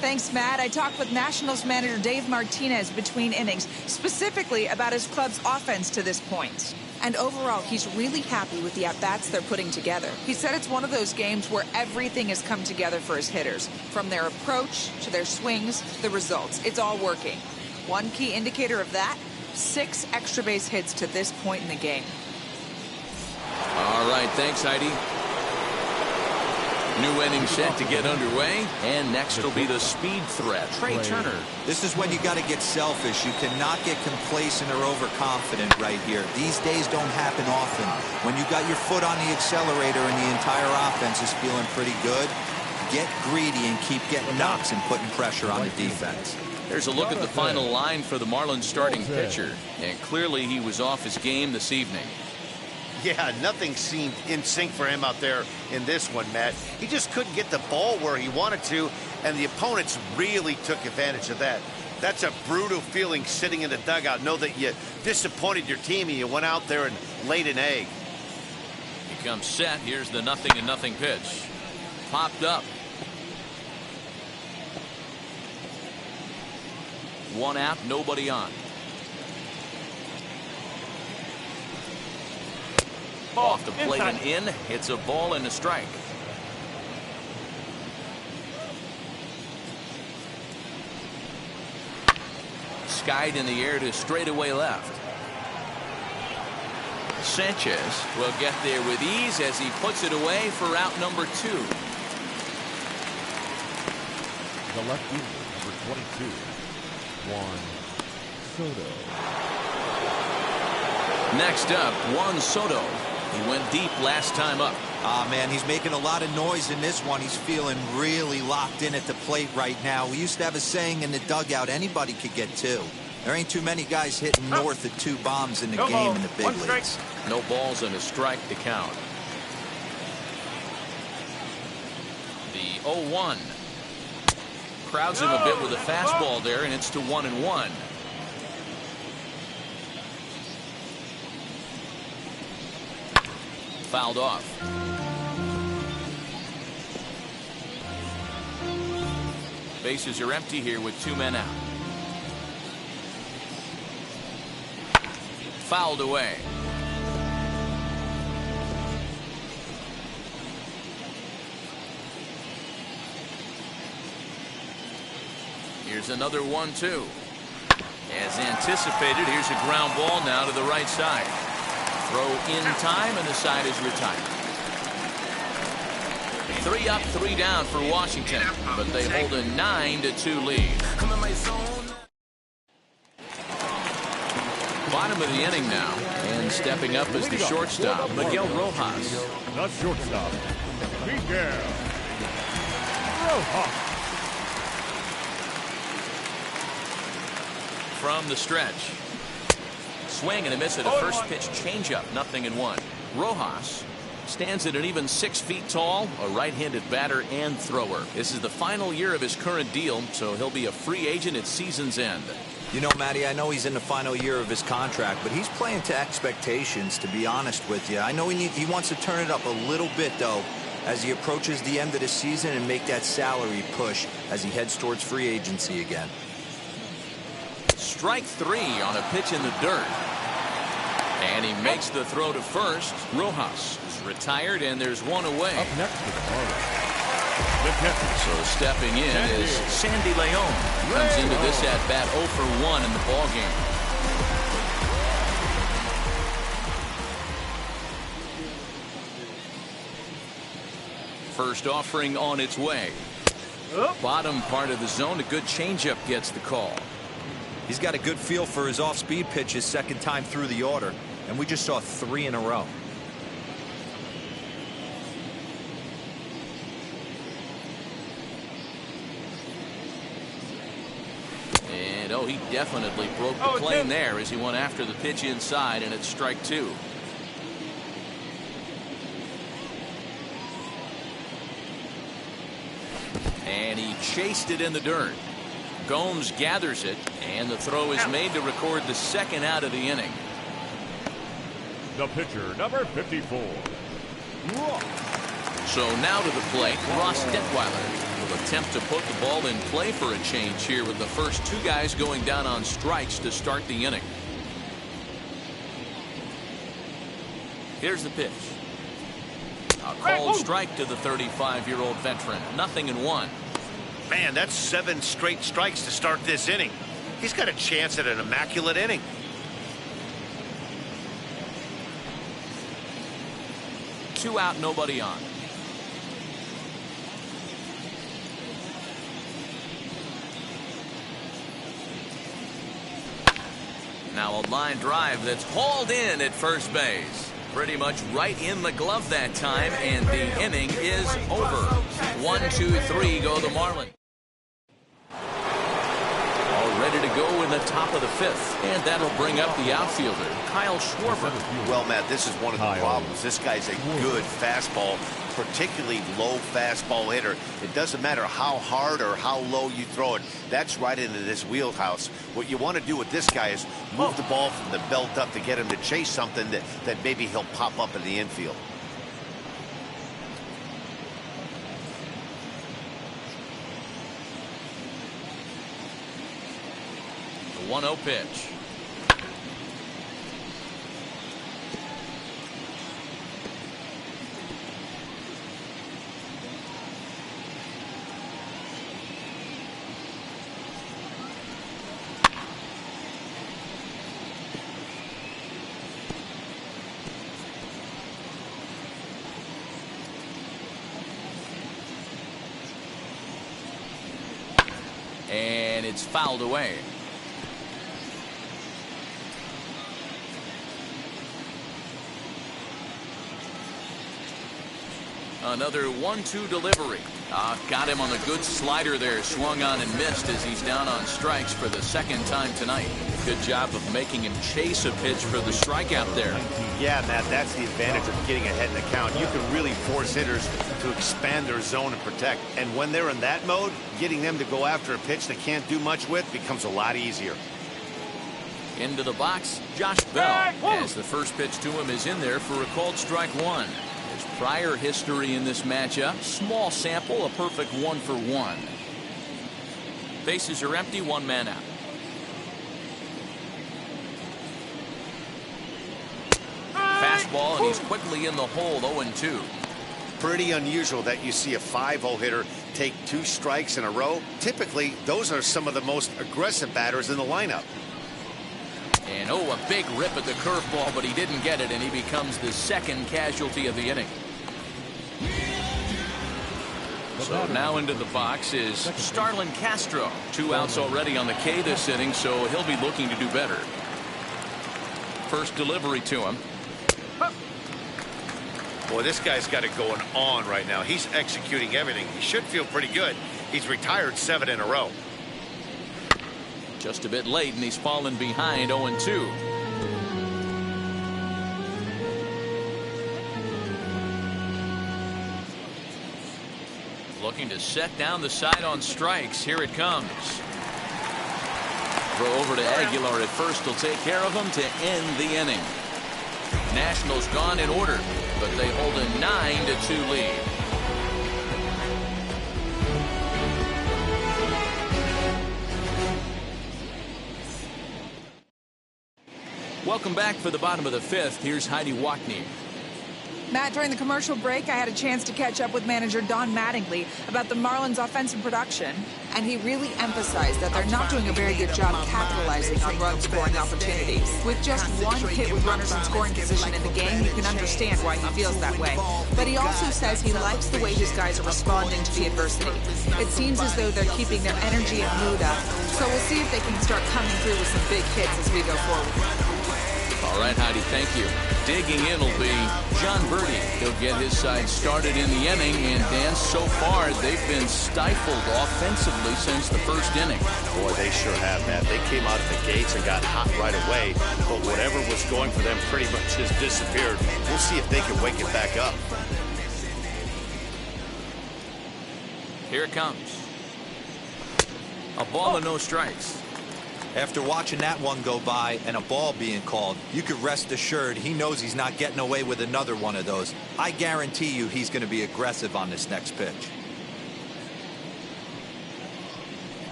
Thanks, Matt. I talked with Nationals manager Dave Martinez between innings, specifically about his club's offense to this point. And overall, he's really happy with the at-bats they're putting together. He said it's one of those games where everything has come together for his hitters. From their approach to their swings, the results. It's all working. One key indicator of that, 6 extra base hits to this point in the game. All right, thanks, Heidi. New inning set to get underway, and next will be the speed threat, Trey Turner. This is when you got to get selfish. You cannot get complacent or overconfident right here. These days don't happen often. When you got your foot on the accelerator and the entire offense is feeling pretty good, get greedy and keep getting knocks and putting pressure on the defense. There's a look at the final line for the Marlins starting pitcher, and clearly he was off his game this evening. Yeah, nothing seemed in sync for him out there in this one, Matt. He just couldn't get the ball where he wanted to, and the opponents really took advantage of that. That's a brutal feeling sitting in the dugout. Know that you disappointed your team and you went out there and laid an egg. He comes set. Here's the 0-0 pitch. Popped up. 1 out, nobody on. Off the plate and in. It's a ball and a strike. Skied in the air to straightaway left. Sanchez will get there with ease as he puts it away for out number 2. The left fielder, number 22, Juan Soto. Next up, Juan Soto. He went deep last time up. Man, he's making a lot of noise in this one. He's feeling really locked in at the plate right now. We used to have a saying in the dugout, anybody could get 2. There ain't too many guys hitting north of 2 bombs in the game in the big leagues. No balls and a strike to count. The 0-1. Crowds him a bit with a fastball there, and it's to 1-1. Fouled off. Bases are empty here with 2 men out. Fouled away. Here's another 1-2. As anticipated, here's a ground ball now to the right side. Throw in time, and the side is retired. 3 up, 3 down for Washington, but they hold a 9-2 lead. Bottom of the inning now, and stepping up is the shortstop, Miguel Rojas. The shortstop, Miguel Rojas. From the stretch. Swing and a miss at a first pitch changeup, 0-1. Rojas stands at an even 6 feet tall, a right-handed batter and thrower. This is the final year of his current deal, so he'll be a free agent at season's end. You know, Matty, I know he's in the final year of his contract, but he's playing to expectations, to be honest with you. I know he wants to turn it up a little bit, though, as he approaches the end of the season and make that salary push as he heads towards free agency again. Strike 3 on a pitch in the dirt. And he makes the throw to first. Rojas is retired, and there's 1 away. Up next for the Marlins. So stepping in is Sandy Leon. Comes into this at-bat 0 for 1 in the ballgame. First offering on its way. Bottom part of the zone, a good changeup gets the call. He's got a good feel for his off-speed pitches second time through the order, and we just saw 3 in a row. And he definitely broke the plane there as he went after the pitch inside, and it's strike 2. And he chased it in the dirt. Gomes gathers it, and the throw is made to record the 2nd out of the inning. The pitcher, number 54. So now to the plate, Ross Detweiler will attempt to put the ball in play for a change here with the first 2 guys going down on strikes to start the inning. Here's the pitch. A called strike to the 35-year-old veteran. 0-1. Man, that's 7 straight strikes to start this inning. He's got a chance at an immaculate inning. 2 out, nobody on. Now a line drive that's hauled in at first base. Pretty much right in the glove that time, and the inning is over. 1, 2, 3 go the Marlins. All ready to go in the top of the 5th, and that'll bring up the outfielder, Kyle Schwarfer. Well, Matt, this is one of the problems. This guy's a good fastball, particularly low fastball hitter. It doesn't matter how hard or how low you throw it. That's right into this wheelhouse. What you want to do with this guy is move the ball from the belt up to get him to chase something that maybe he'll pop up in the infield. The 1-0 pitch. And it's fouled away. Another 1-2 delivery. Got him on a good slider there. Swung on and missed as he's down on strikes for the second time tonight. Good job of making him chase a pitch for the strikeout there. Yeah, Matt, that's the advantage of getting ahead in the count. You can really force hitters to expand their zone and protect. And when they're in that mode, getting them to go after a pitch they can't do much with becomes a lot easier. Into the box, Josh Bell, as the first pitch to him is in there for a called strike 1. His prior history in this matchup, small sample, a perfect 1-for-1. Bases are empty, 1 man out. Fastball, and he's quickly in the hole, 0-2. Pretty unusual that you see a 5-0 hitter take 2 strikes in a row. Typically, those are some of the most aggressive batters in the lineup. And a big rip at the curveball, but he didn't get it, and he becomes the second casualty of the inning. So now into the box is Starlin Castro. 2 outs already on the K this inning, so he'll be looking to do better. First delivery to him. Boy, this guy's got it going on right now. He's executing everything. He should feel pretty good. He's retired 7 in a row. Just a bit late, and he's fallen behind 0-2. Looking to set down the side on strikes. Here it comes. Throw over to Aguilar at first. Will take care of him to end the inning. Nationals gone in order, but they hold a 9-2 lead. Welcome back for the bottom of the 5th. Here's Heidi Wackney. Matt, during the commercial break, I had a chance to catch up with manager Don Mattingly about the Marlins' offensive production, and he really emphasized that they're not doing a very good job capitalizing on run-scoring opportunities. With just 1 hit with runners in scoring position in the game, you can understand why he feels that way. But he also says he likes the way his guys are responding to the adversity. It seems as though they're keeping their energy and mood up, so we'll see if they can start coming through with some big hits as we go forward. All right, Heidi, thank you. Digging in will be John Birdie. He'll get his side started in the inning, and Dan, so far they've been stifled offensively since the first inning. Boy, they sure have, Matt. They came out of the gates and got hot right away, but whatever was going for them pretty much has disappeared. We'll see if they can wake it back up. Here it comes. A ball and no strikes. After watching that one go by and a ball being called, you could rest assured he knows he's not getting away with another one of those. I guarantee you he's going to be aggressive on this next pitch.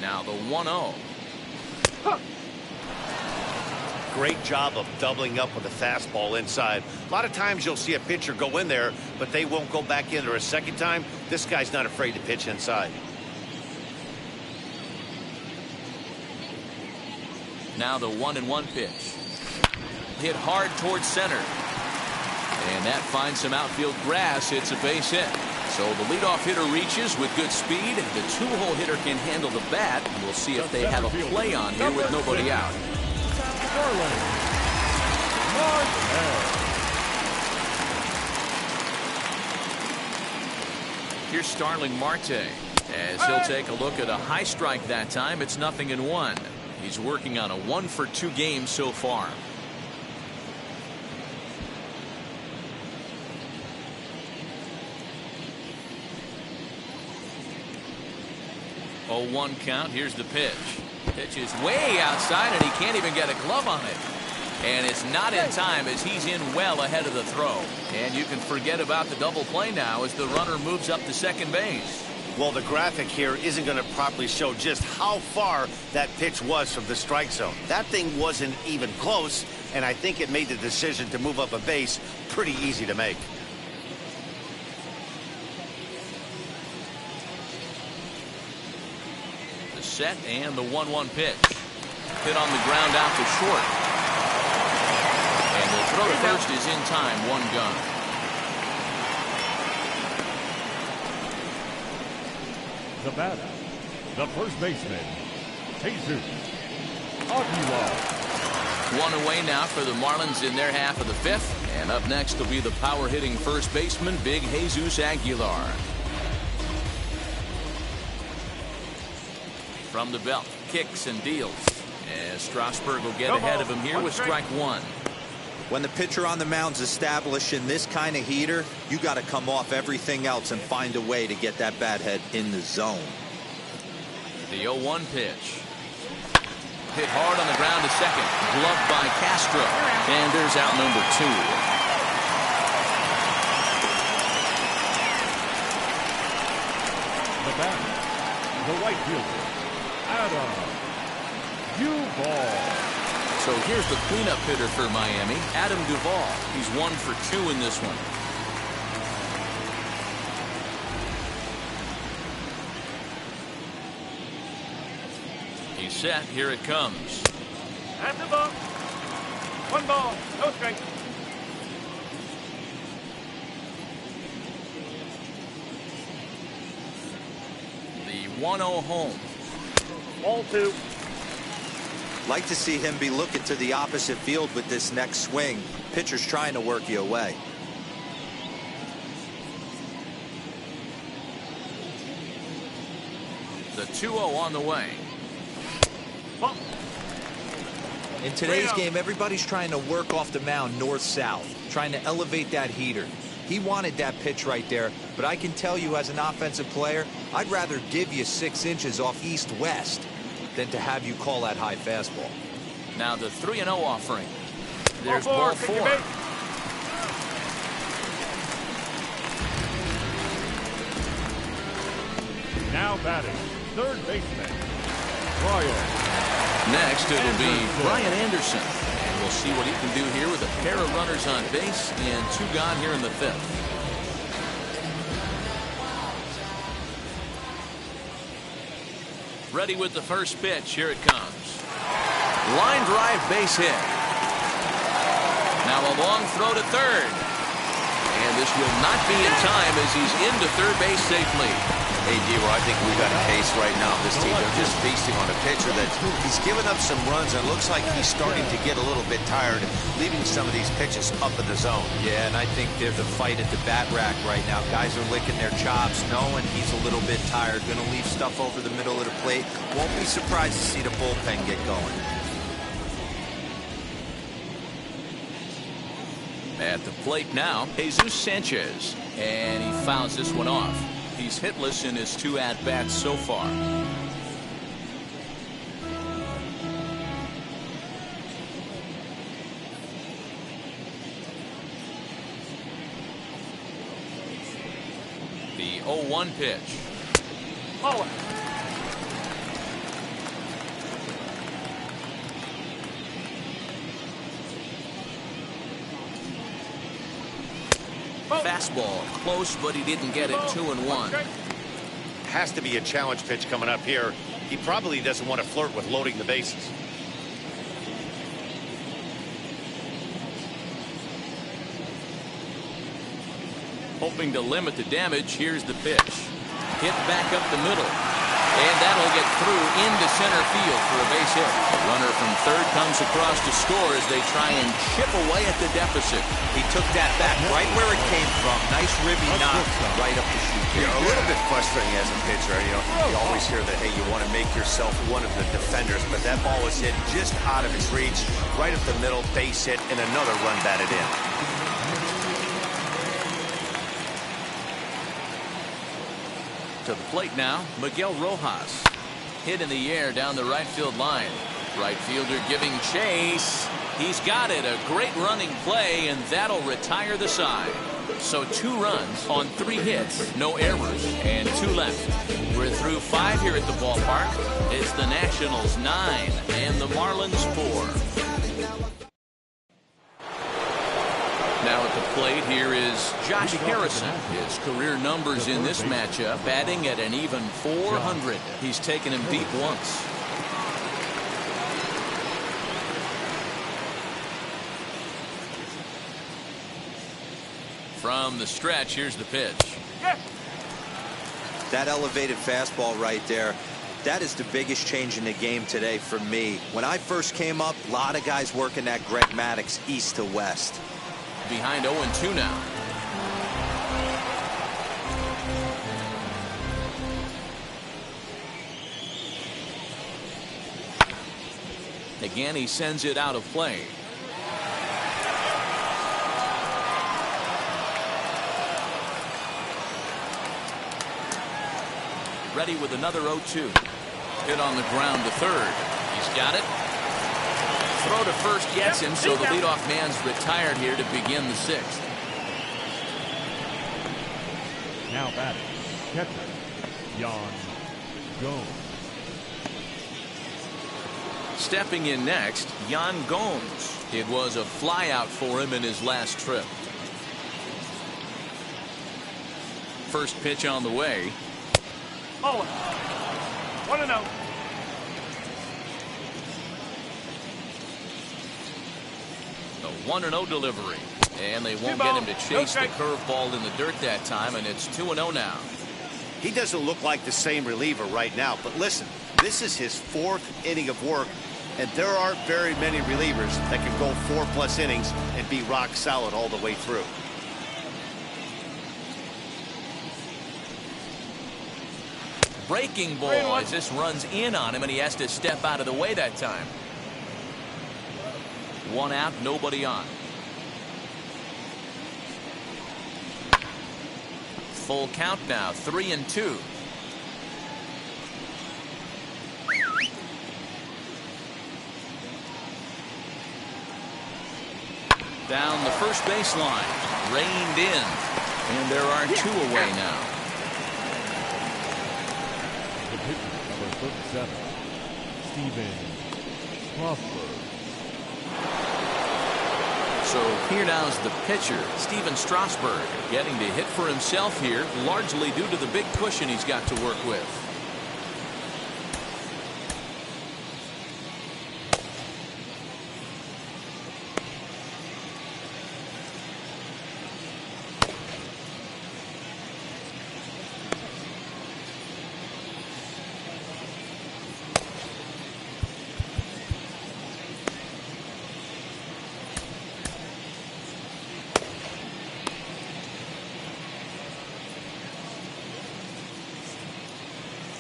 Now the 1-0. Great job of doubling up with a fastball inside. A lot of times you'll see a pitcher go in there, but they won't go back in there a second time. This guy's not afraid to pitch inside. Now the 1-1 pitch. Hit hard towards center. And that finds some outfield grass. It's a base hit. So the leadoff hitter reaches with good speed. The two-hole hitter can handle the bat. We'll see if they have a play on here with nobody out. Starling Marte. Here's Starling Marte as he'll take a look at a high strike that time. It's 0-1. He's working on a 1-for-2 game so far. 0-1 count. Here's the pitch. Pitch is way outside and he can't even get a glove on it. And it's not in time as he's in well ahead of the throw. And you can forget about the double play now as the runner moves up to second base. Well, the graphic here isn't going to properly show just how far that pitch was from the strike zone. That thing wasn't even close, and I think it made the decision to move up a base pretty easy to make. The set and the 1-1 pitch. Hit on the ground out to short. And the throw to first is in time. 1 gone. The batter, the first baseman, Jesus Aguilar. 1 away now for the Marlins in their half of the 5th. And up next will be the power-hitting first baseman, Big Jesus Aguilar. From the belt, kicks and deals. As Strasburg will get ahead of him here with strike 1. When the pitcher on the mound's establishing this kind of heater, you got to come off everything else and find a way to get that bat head in the zone. The 0-1 pitch. Hit hard on the ground to second. Gloved by Castro. And there's out number 2. The batter, the right fielder, Duvall. So here's the cleanup hitter for Miami, Duvall. He's 1 for 2 in this one. He's set. Here it comes. At the ball. 1 ball, no strike. The 1-0 home. Ball 2. Like to see him be looking to the opposite field with this next swing. Pitcher's trying to work you away. The 2-0 on the way. In today's game, everybody's trying to work off the mound north-south, trying to elevate that heater. He wanted that pitch right there, but I can tell you as an offensive player, I'd rather give you 6 inches off east-west than to have you call that high fastball. Now the 3-0 offering. There's ball 4. Now batting, third baseman, Brian. Next it'll be Brian Anderson. And we'll see what he can do here with a pair of runners on base and 2 gone here in the 5th. Ready with the first pitch. Here it comes. Line drive, base hit. Now a long throw to third. And this will not be in time as he's into third base safely. Hey, D-Roy, I think we've got a case right now. This team, they're just feasting on a pitcher that he's given up some runs and looks like he's starting to get a little bit tired, leaving some of these pitches up in the zone. Yeah, and I think there's a fight at the bat rack right now. Guys are licking their chops, knowing he's a little bit tired, going to leave stuff over the middle of the plate. Won't be surprised to see the bullpen get going. At the plate now, Jesus Sanchez. And he fouls this one off. He's hitless in his 2 at-bats so far. The 0-1 pitch. Forward. Fastball close, but he didn't get it. 2-1. Has to be a challenge pitch coming up here. He probably doesn't want to flirt with loading the bases. Hoping to limit the damage, here's the pitch. Hit back up the middle. And that'll get through into center field for a base hit. A runner from third comes across to score as they try and chip away at the deficit. He took that back right where it came from. Nice ribby knock right up the chute. Yeah, a little bit frustrating as a pitcher. You always hear that, hey, you want to make yourself one of the defenders, but that ball was hit just out of his reach, right up the middle, base hit, and another run batted in. To the plate now, Miguel Rojas. Hit in the air down the right field line. Right fielder giving chase. He's got it. A great running play, and that'll retire the side. So 2 runs on 3 hits, no errors, and 2 left. We're through 5 here at the ballpark. It's the Nationals 9 and the Marlins 4. Now at the plate, here is Josh Harrison. His career numbers in this matchup, batting at an even .400. He's taken him deep once. From the stretch, here's the pitch. That elevated fastball right there, that is the biggest change in the game today for me. When I first came up, a lot of guys working that Greg Maddux east to west. Behind 0-2 now. Again, he sends it out of play. Ready with another 0-2. Hit on the ground to third. He's got it. Throw to first gets him, so the leadoff man's retired here to begin the 6th. Now batting, catcher, Yan Gomes. Stepping in next, Yan Gomes. It was a flyout for him in his last trip. First pitch on the way. Oh, 1-0. The 1-0 delivery. And they won't get him to chase the curveball in the dirt that time, and it's 2-0 now. He doesn't look like the same reliever right now, but listen, this is his 4th inning of work, and there aren't very many relievers that can go 4+ innings and be rock solid all the way through. Breaking ball as this runs in on him, and he has to step out of the way that time. 1 out, nobody on. Full count now, 3-2. Down the first baseline, reined in, and there are 2 away now. The pitcher, number 37, Schwarfer. So here now's the pitcher, Steven Strasburg, getting to hit for himself here, largely due to the big cushion he's got to work with.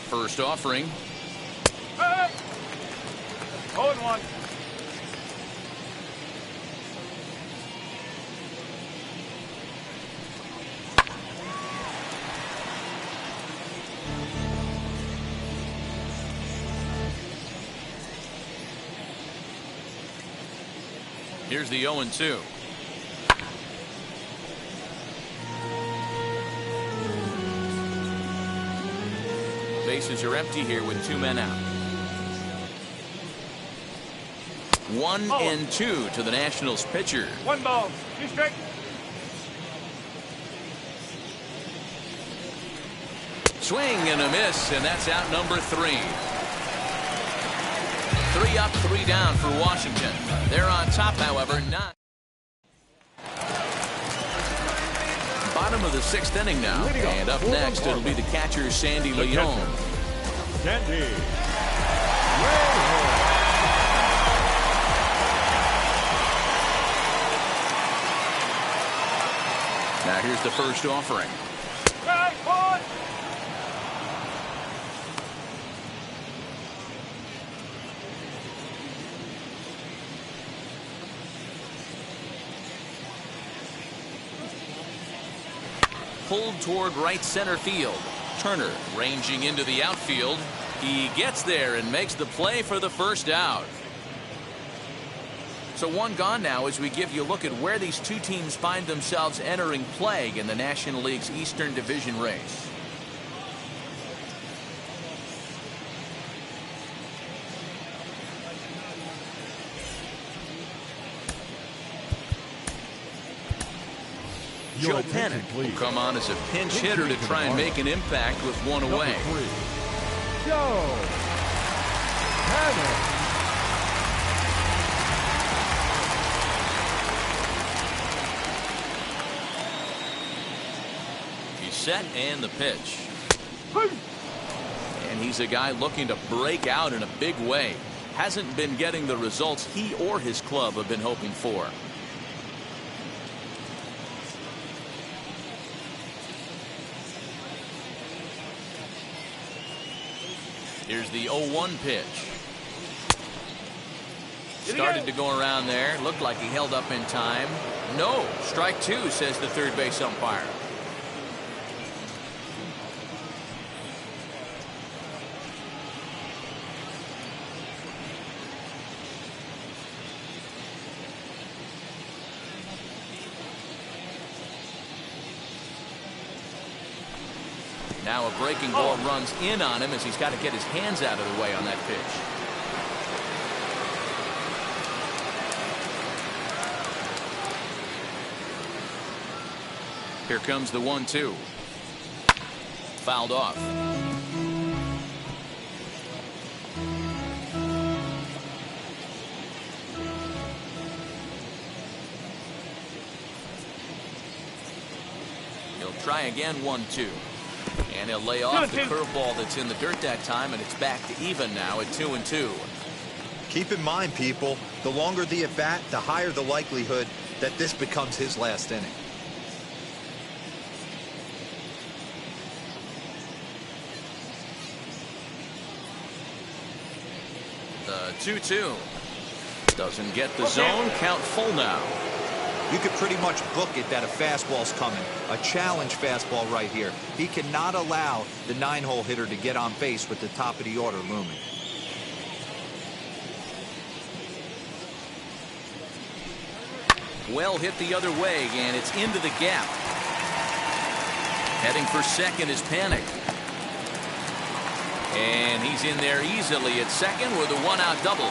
First offering. Hey! 0-1. Here's the 0-2. Bases are empty here with 2 men out. 1-2 to the Nationals pitcher. 1 ball. 2 strike. Swing and a miss, and that's out number 3. 3 up, 3 down for Washington. They're on top, however, not. Bottom bottom of the 6th inning now. And up next, it'll be the catcher, Sandy Leon. Sandy. Now here's the first offering. Pulled toward right center field. Turner ranging into the outfield. He gets there and makes the play for the first out. So one gone now as we give you a look at where these two teams find themselves entering play in the National League's Eastern Division race. Joe Panic will come on as a pinch hitter to try and make an impact with one away. Joe Panic. He's set and the pitch. And he's a guy looking to break out in a big way. Hasn't been getting the results he or his club have been hoping for. Here's the 0-1 pitch. Started to go around there. Looked like he held up in time. No. Strike 2, says the third base umpire. Now a breaking ball runs in on him as he's got to get his hands out of the way on that pitch. Here comes the 1-2. Fouled off. He'll try again, 1-2. And he'll lay off the curveball that's in the dirt that time, and it's back to even now at 2-2. Keep in mind, people, the longer the at-bat, the higher the likelihood that this becomes his last inning. The 2-2. Doesn't get the zone. Count full now. You could pretty much book it that a fastball's coming. A challenge fastball right here. He cannot allow the 9-hole hitter to get on base with the top of the order looming. Well hit the other way, and it's into the gap. Heading for second is Panic. And he's in there easily at second with a 1-out double.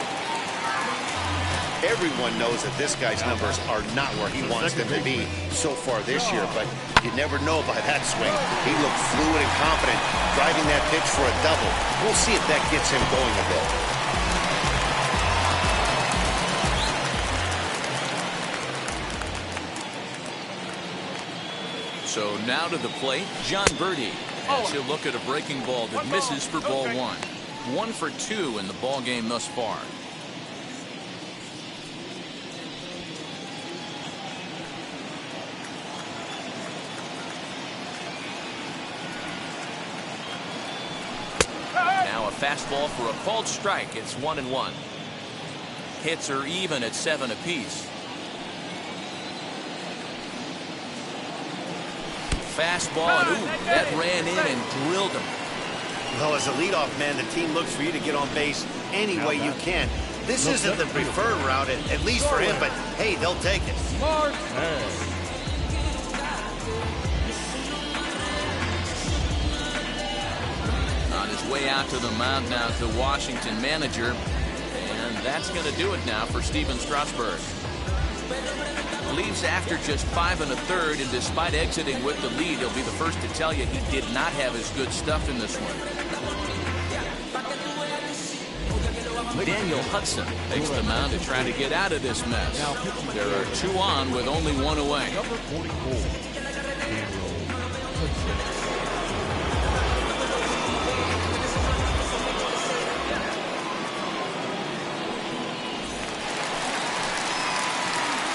Everyone knows that this guy's numbers are not where he wants them to be so far this year, but you never know by that swing. He looked fluid and confident, driving that pitch for a double. We'll see if that gets him going a bit. So now to the plate, John Birdie, as he'll look at a breaking ball that misses for ball 1. 1 for 2 in the ball game thus far. Fastball for a called strike. It's 1-1. Hits are even at 7 apiece. Fastball, and ooh, that ran in and drilled him. Well, as a leadoff man, the team looks for you to get on base any way you can. This isn't the preferred route, at least for him, but hey, they'll take it. Way out to the mound now, the Washington manager, and that's going to do it now for Steven Strasburg. Leaves after just 5 1/3, and despite exiting with the lead, he'll be the first to tell you he did not have his good stuff in this one. Daniel Hudson takes the mound to try to get out of this mess. There are 2 on with only 1 away. Number 44, Daniel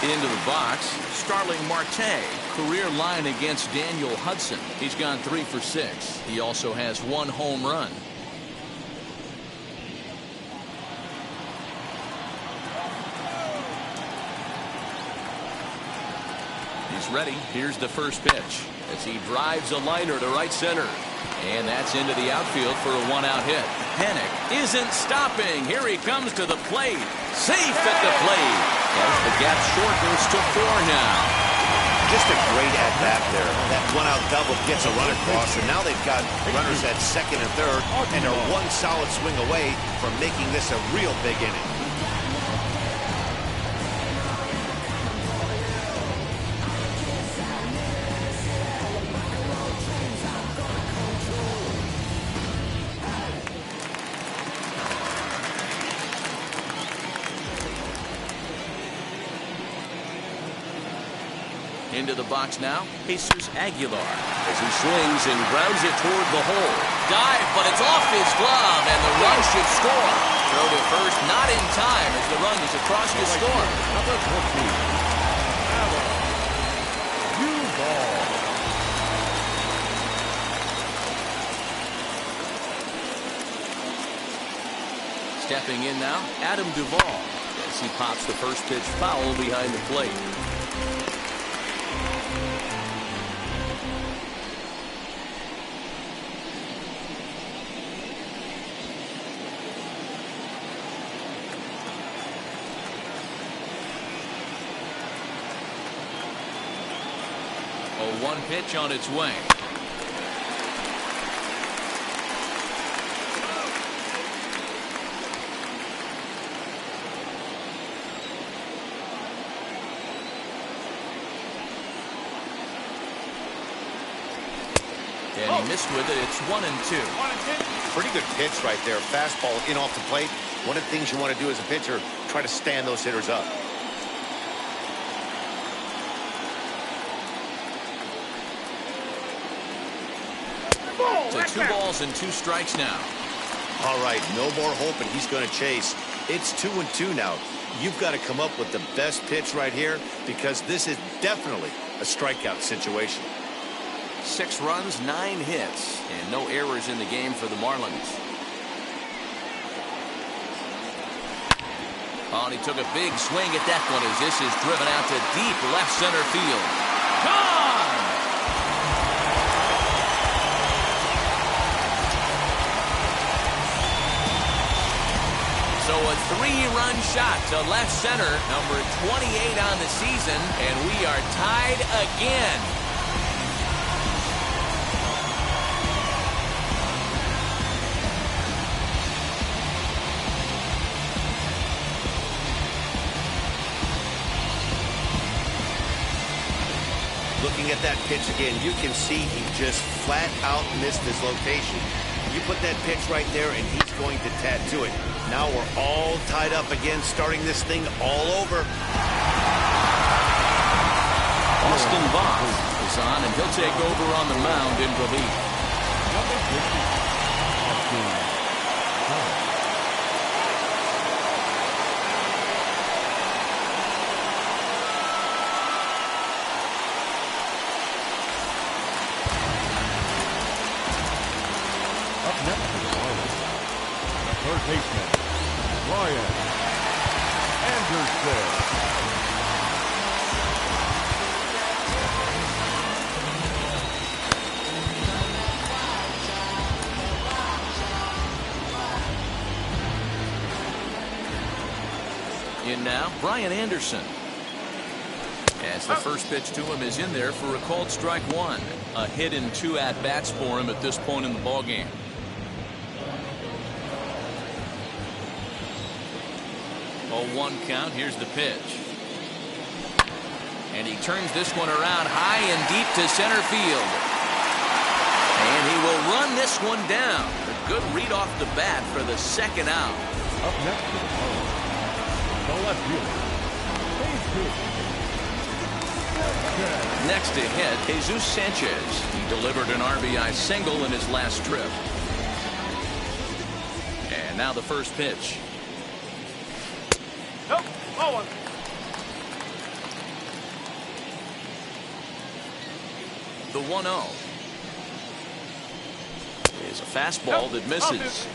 Into the box, Starling Marte, career line against Daniel Hudson. He's gone 3 for 6. He also has 1 home run. He's ready. Here's the first pitch as he drives a liner to right center. And that's into the outfield for a 1-out hit. Panic isn't stopping. Here he comes to the plate. Safe at the plate. As the gap shortens to 4 now. Just a great at-bat there. That 1-out double gets a run across, and now they've got runners at second and third, and are 1 solid swing away from making this a real big inning. Into the box now, Jesus Aguilar as he swings and grounds it toward the hole. Dive, but it's off his glove, and the run should score. Throw to first, not in time as the run is across to score. Number 14, Hallo, Duvall. Stepping in now, Adam Duvall as he pops the first pitch foul behind the plate. A 1 pitch on its way. And he missed with it. It's 1-2. Pretty good pitch right there. Fastball in off the plate. One of the things you want to do as a pitcher, try to stand those hitters up. To 2 balls and 2 strikes now. All right, no more hoping he's going to chase. It's 2-2 now. You've got to come up with the best pitch right here, because this is definitely a strikeout situation. 6 runs, 9 hits, and no errors in the game for the Marlins. Oh, and he took a big swing at that one as this is driven out to deep left center field. Gone! So a 3-run shot to left center, number 28 on the season, and we are tied again. Looking at that pitch again, you can see he just flat out missed his location. You put that pitch right there, and he's going to tattoo it. Now we're all tied up again, starting this thing all over. Austin Voth is on, and he'll take over on the mound in relief. Number 50, up next to the Marlins, the third baseman, Brian Anderson. In now, Brian Anderson. As the first pitch to him is in there for a called strike 1. A hit and 2 at-bats for him at this point in the ballgame. A 1 count. Here's the pitch. And he turns this one around high and deep to center field. And he will run this one down. A good read off the bat for the 2nd out. Up next to the Marlins, the left fielder, Trey Turner. Next to hit, Jesus Sanchez. He delivered an RBI single in his last trip. And now the first pitch. Nope. Ball one. The 1-0 is a fastball that misses.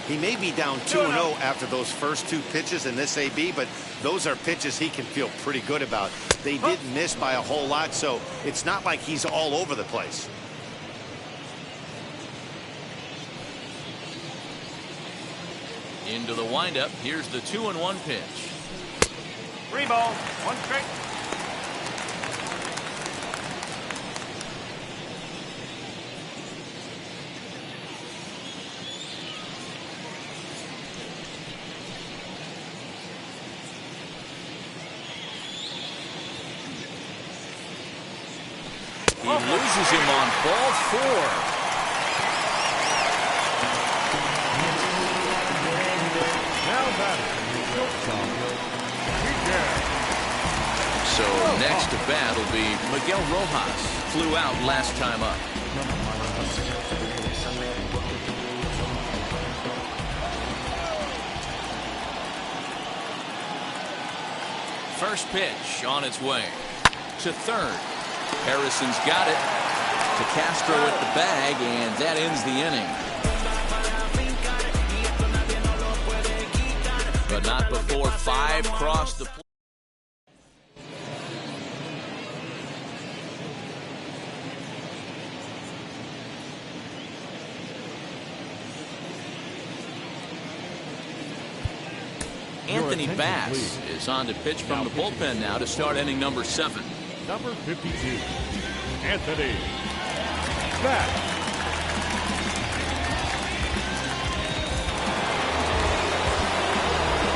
He may be down 2-0 after those first two pitches in this AB, but those are pitches he can feel pretty good about. They did miss by a whole lot, so it's not like he's all over the place. Into the windup. Here's the 2-1 pitch. 3 balls, 1 strike. He loses him on ball 4. Now batting. So next to bat will be Miguel Rojas. Flew out last time up. First pitch on its way to third. Harrison's got it to Castro at the bag, and that ends the inning. But not before 5 cross the plate. Anthony Bass is on to pitch from the bullpen now to start inning number 7. Number 52, Anthony Bass.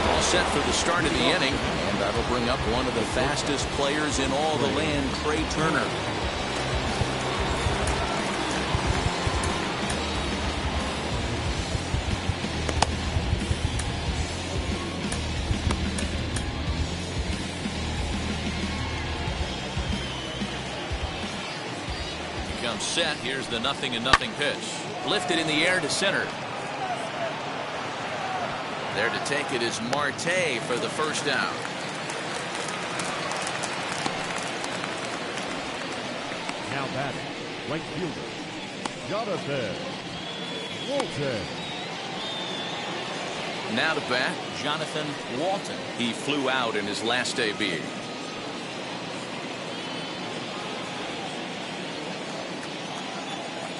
All set for the start of the inning, and that'll bring up one of the fastest players in all the land, Trey Turner. Set. Here's the 0-0 pitch. Lifted in the air to center. There to take it is Marte for the first out. Now batting, right fielder, Jonathan Walton. Now to bat, Jonathan Walton. He flew out in his last AB.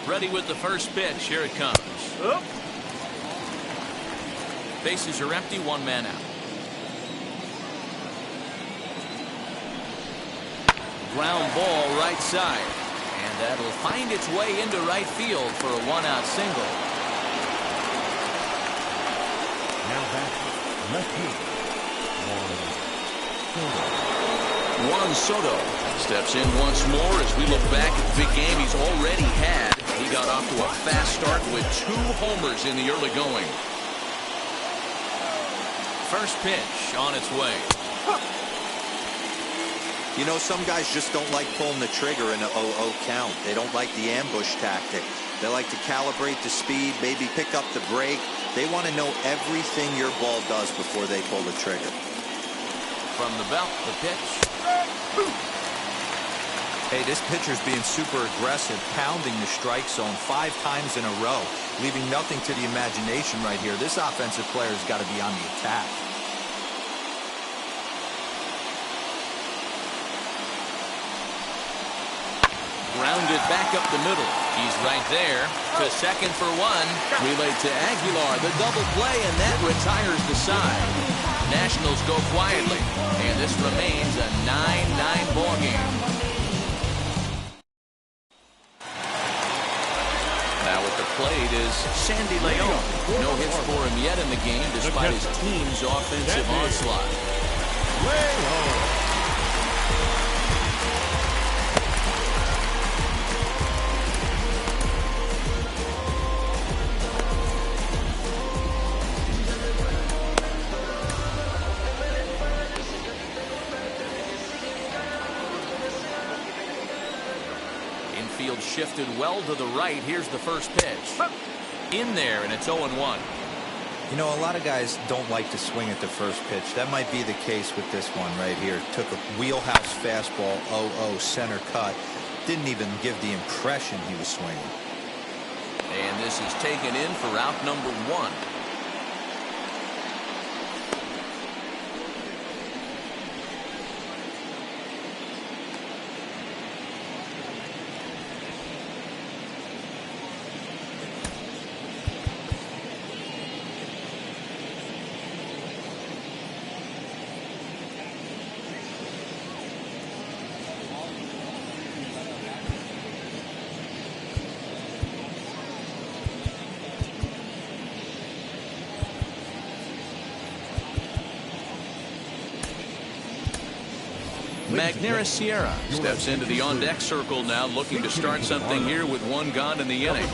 Ready with the first pitch. Here it comes. Up. Bases are empty. 1 man out. Ground ball right side. And that'll find its way into right field for a 1-out single. Now back, left fielder, Juan Soto steps in once more as we look back at the big game he's already had. He got off to a fast start with 2 homers in the early going. First pitch on its way. You know, some guys just don't like pulling the trigger in an 0-0 count. They don't like the ambush tactic. They like to calibrate the speed, maybe pick up the brake. They want to know everything your ball does before they pull the trigger. From the belt, the pitch. Hey, this pitcher's being super aggressive, pounding the strike zone 5 times in a row, leaving nothing to the imagination right here. This offensive player's got to be on the attack. Grounded back up the middle. He's right there to second for 1. Relay to Aguilar, the double play, and that retires the side. Nationals go quietly, and this remains a 9-9 ball game. Now at the plate is Sandy Leon. No hits for him yet in the game, despite his team's offensive onslaught. Leon. shifted well to the right. Here's the first pitch. In there, and it's 0-1. You know, a lot of guys don't like to swing at the first pitch. That might be the case with this one right here. Took a wheelhouse fastball, 0-0 center cut. Didn't even give the impression he was swinging. And this is taken in for out number 1. Magnera Sierra steps into the on-deck circle now, looking to start something here with 1 gone in the inning.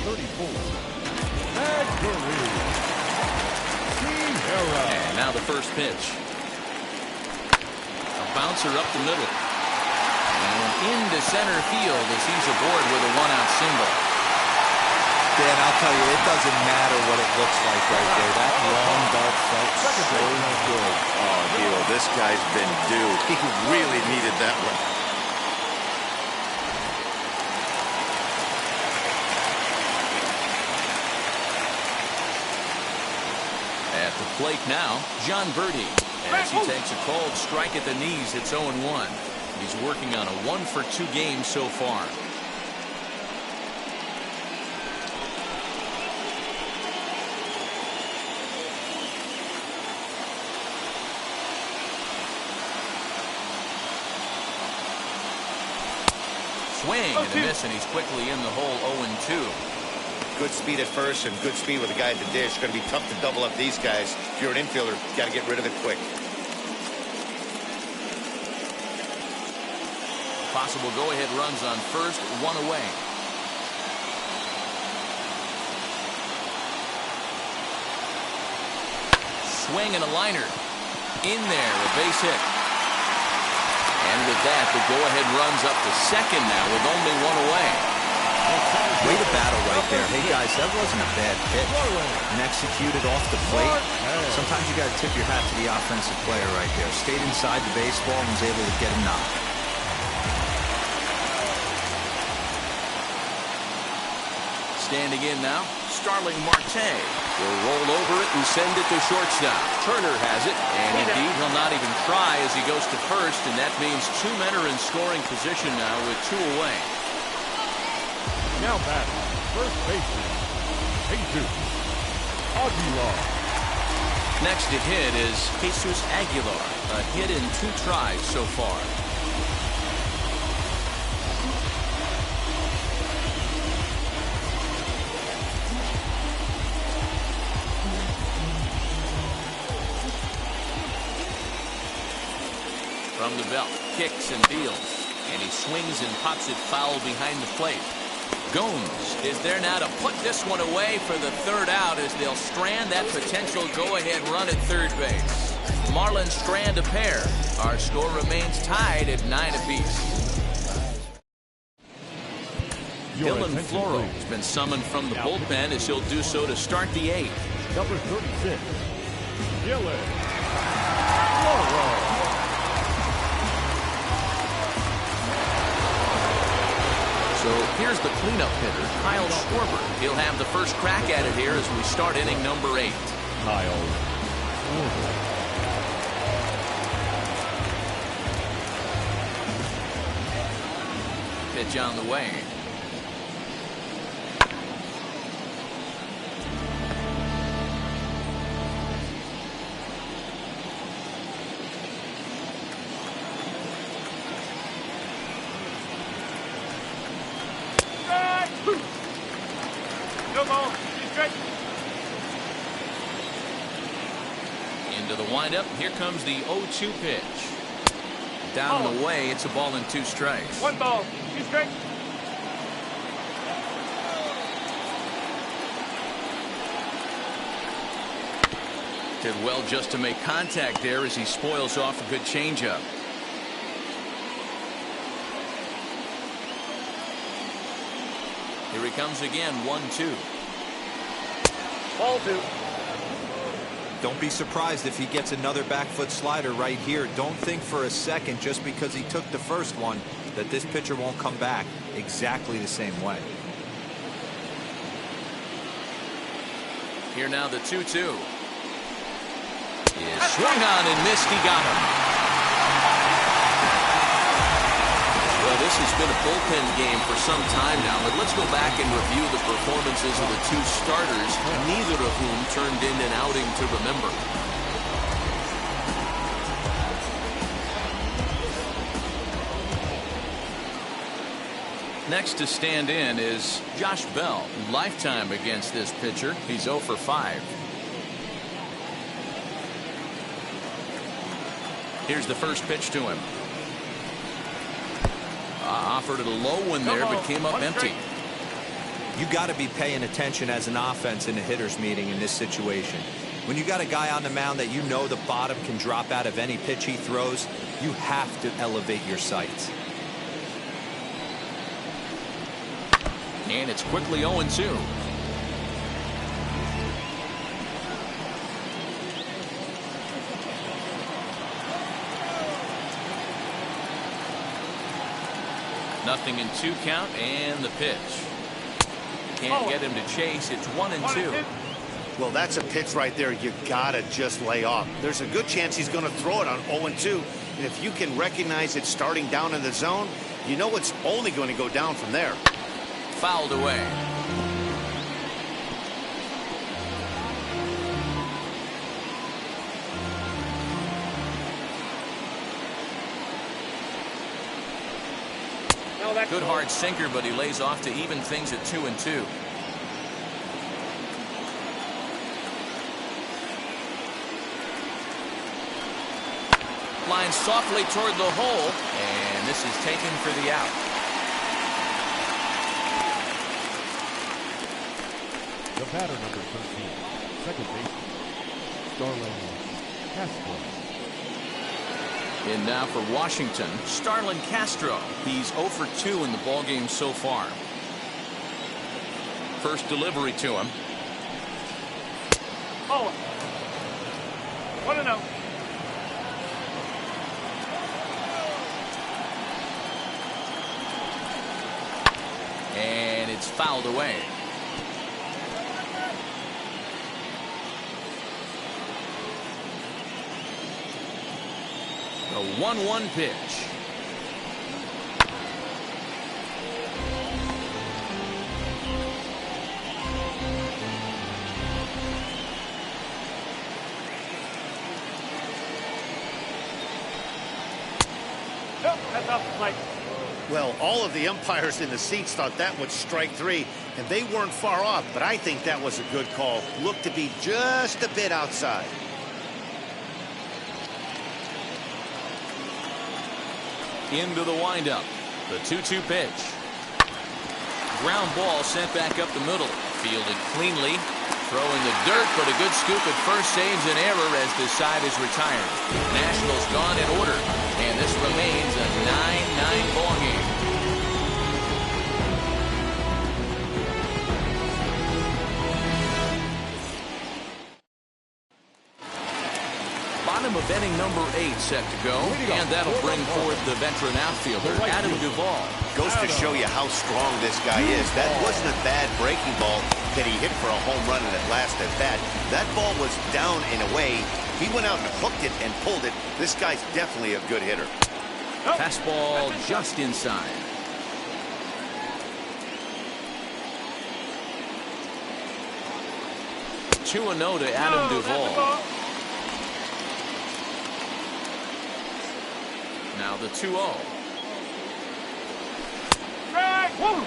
And now the first pitch. A bouncer up the middle. And into center field as he's aboard with a 1-out single. Dan, I'll tell you, it doesn't matter what it looks like right there. That long dart felt so good. Oh, Hilo, this guy's been due. He really needed that one. At the plate now, John Birdie. As he takes a called strike at the knees, it's 0-1. He's working on a 1-for-2 game so far. Swing and a miss, and he's quickly in the hole. 0-2. Good speed at first and good speed with the guy at the dish. Going to be tough to double up these guys. If you're an infielder, got to get rid of it quick. Possible go-ahead runs on first, 1 away. Swing and a liner. In there, a base hit. And with that, the go-ahead runs up to second now with only 1 away. Way to battle right there. Hey, guys, that wasn't a bad pitch. And executed off the plate. Sometimes you got to tip your hat to the offensive player right there. Stayed inside the baseball and was able to get a knock. Standing in now, Starling Marte will roll over it and send it to shortstop. Turner has it, and indeed he'll not even try as he goes to first, and that means 2 men are in scoring position now with 2 away. Now batting, first baseman, Jesus Aguilar. Next to hit is Jesus Aguilar, a hit in 2 tries so far. From the belt, kicks and deals, and he swings and pops it foul behind the plate. Gomes is there now to put this one away for the 3rd out as they'll strand that potential go-ahead run at third base. Marlins strand a pair. Our score remains tied at 9 apiece. Dylan Floro has been summoned from the bullpen as he'll do so to start the 8th. Number 36, Dylan Floro. So here's the cleanup hitter, Kyle Schwarfer. He'll have the first crack at it here as we start inning number 8. Kyle Schwarfer. Pitch on the way. Into the windup. Here comes the 0-2 pitch. Down and away. It's a ball and 2 strikes. 1 ball, 2 strikes. Did well just to make contact there as he spoils off a good changeup. Here he comes again, 1-2. Ball 2. Don't be surprised if he gets another back foot slider right here. Don't think for a second, just because he took the first one, that this pitcher won't come back exactly the same way. Here now the 2-2. Is swung on and missed. He got him. Well, this has been a bullpen game for some time now, but let's go back and review the performances of the two starters, neither of whom turned in an outing to remember. Next to stand in is Josh Bell. Lifetime against this pitcher. He's 0 for 5. Here's the first pitch to him. Offered it a low one there, but came up empty. You got to be paying attention as an offense in a hitter's meeting in this situation. When you got a guy on the mound that you know the bottom can drop out of any pitch he throws, you have to elevate your sights. And it's quickly 0-2. Nothing in 2 count, and the pitch. Can't get him to chase. It's 1-2. Well, that's a pitch right there you gotta just lay off. There's a good chance he's going to throw it on 0-2. And if you can recognize it starting down in the zone, you know it's only going to go down from there. Fouled away. Good hard sinker, but he lays off to even things at 2-2. Line softly toward the hole, and this is taken for the out. The batter, number 13, second baseman, Starlin Castro. And now for Washington, Starlin Castro. He's 0 for 2 in the ballgame so far. First delivery to him. Oh. 1-0. And it's fouled away. A 1-1 pitch. Nope, that's off the plate. Well, all of the umpires in the seats thought that was strike 3, and they weren't far off, but I think that was a good call. Looked to be just a bit outside. Into the windup. The 2-2 pitch. Ground ball sent back up the middle. Fielded cleanly. Throwing the dirt, but a good scoop at first saves an error as this side is retired. Nationals gone in order, and this remains a 9-9 ball game. Bottom of inning number 8 set to go, and that'll bring forth the veteran outfielder, Adam Duvall. Goes to show you how strong this guy is. That wasn't a bad breaking ball that he hit for a home run in that last at bat. That ball was down and away. He went out and hooked it and pulled it. This guy's definitely a good hitter. Fastball just inside. Two and 0 to Adam Duvall. Now the 2-0. Strike! 2-1.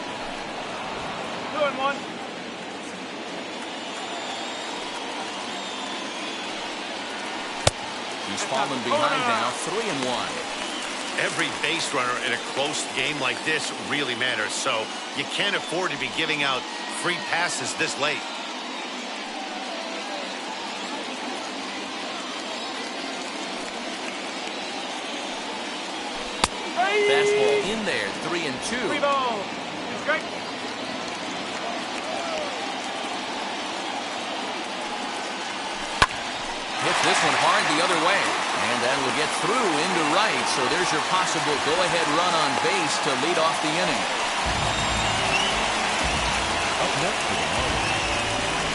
He's fallen behind now, 3-1. Every base runner in a close game like this really matters, so you can't afford to be giving out free passes this late. Fastball in there, 3-2. 3 balls. Strike. Hits this one hard the other way. And that will get through into right. So there's your possible go-ahead run on base to lead off the inning. Up next to the Marlins,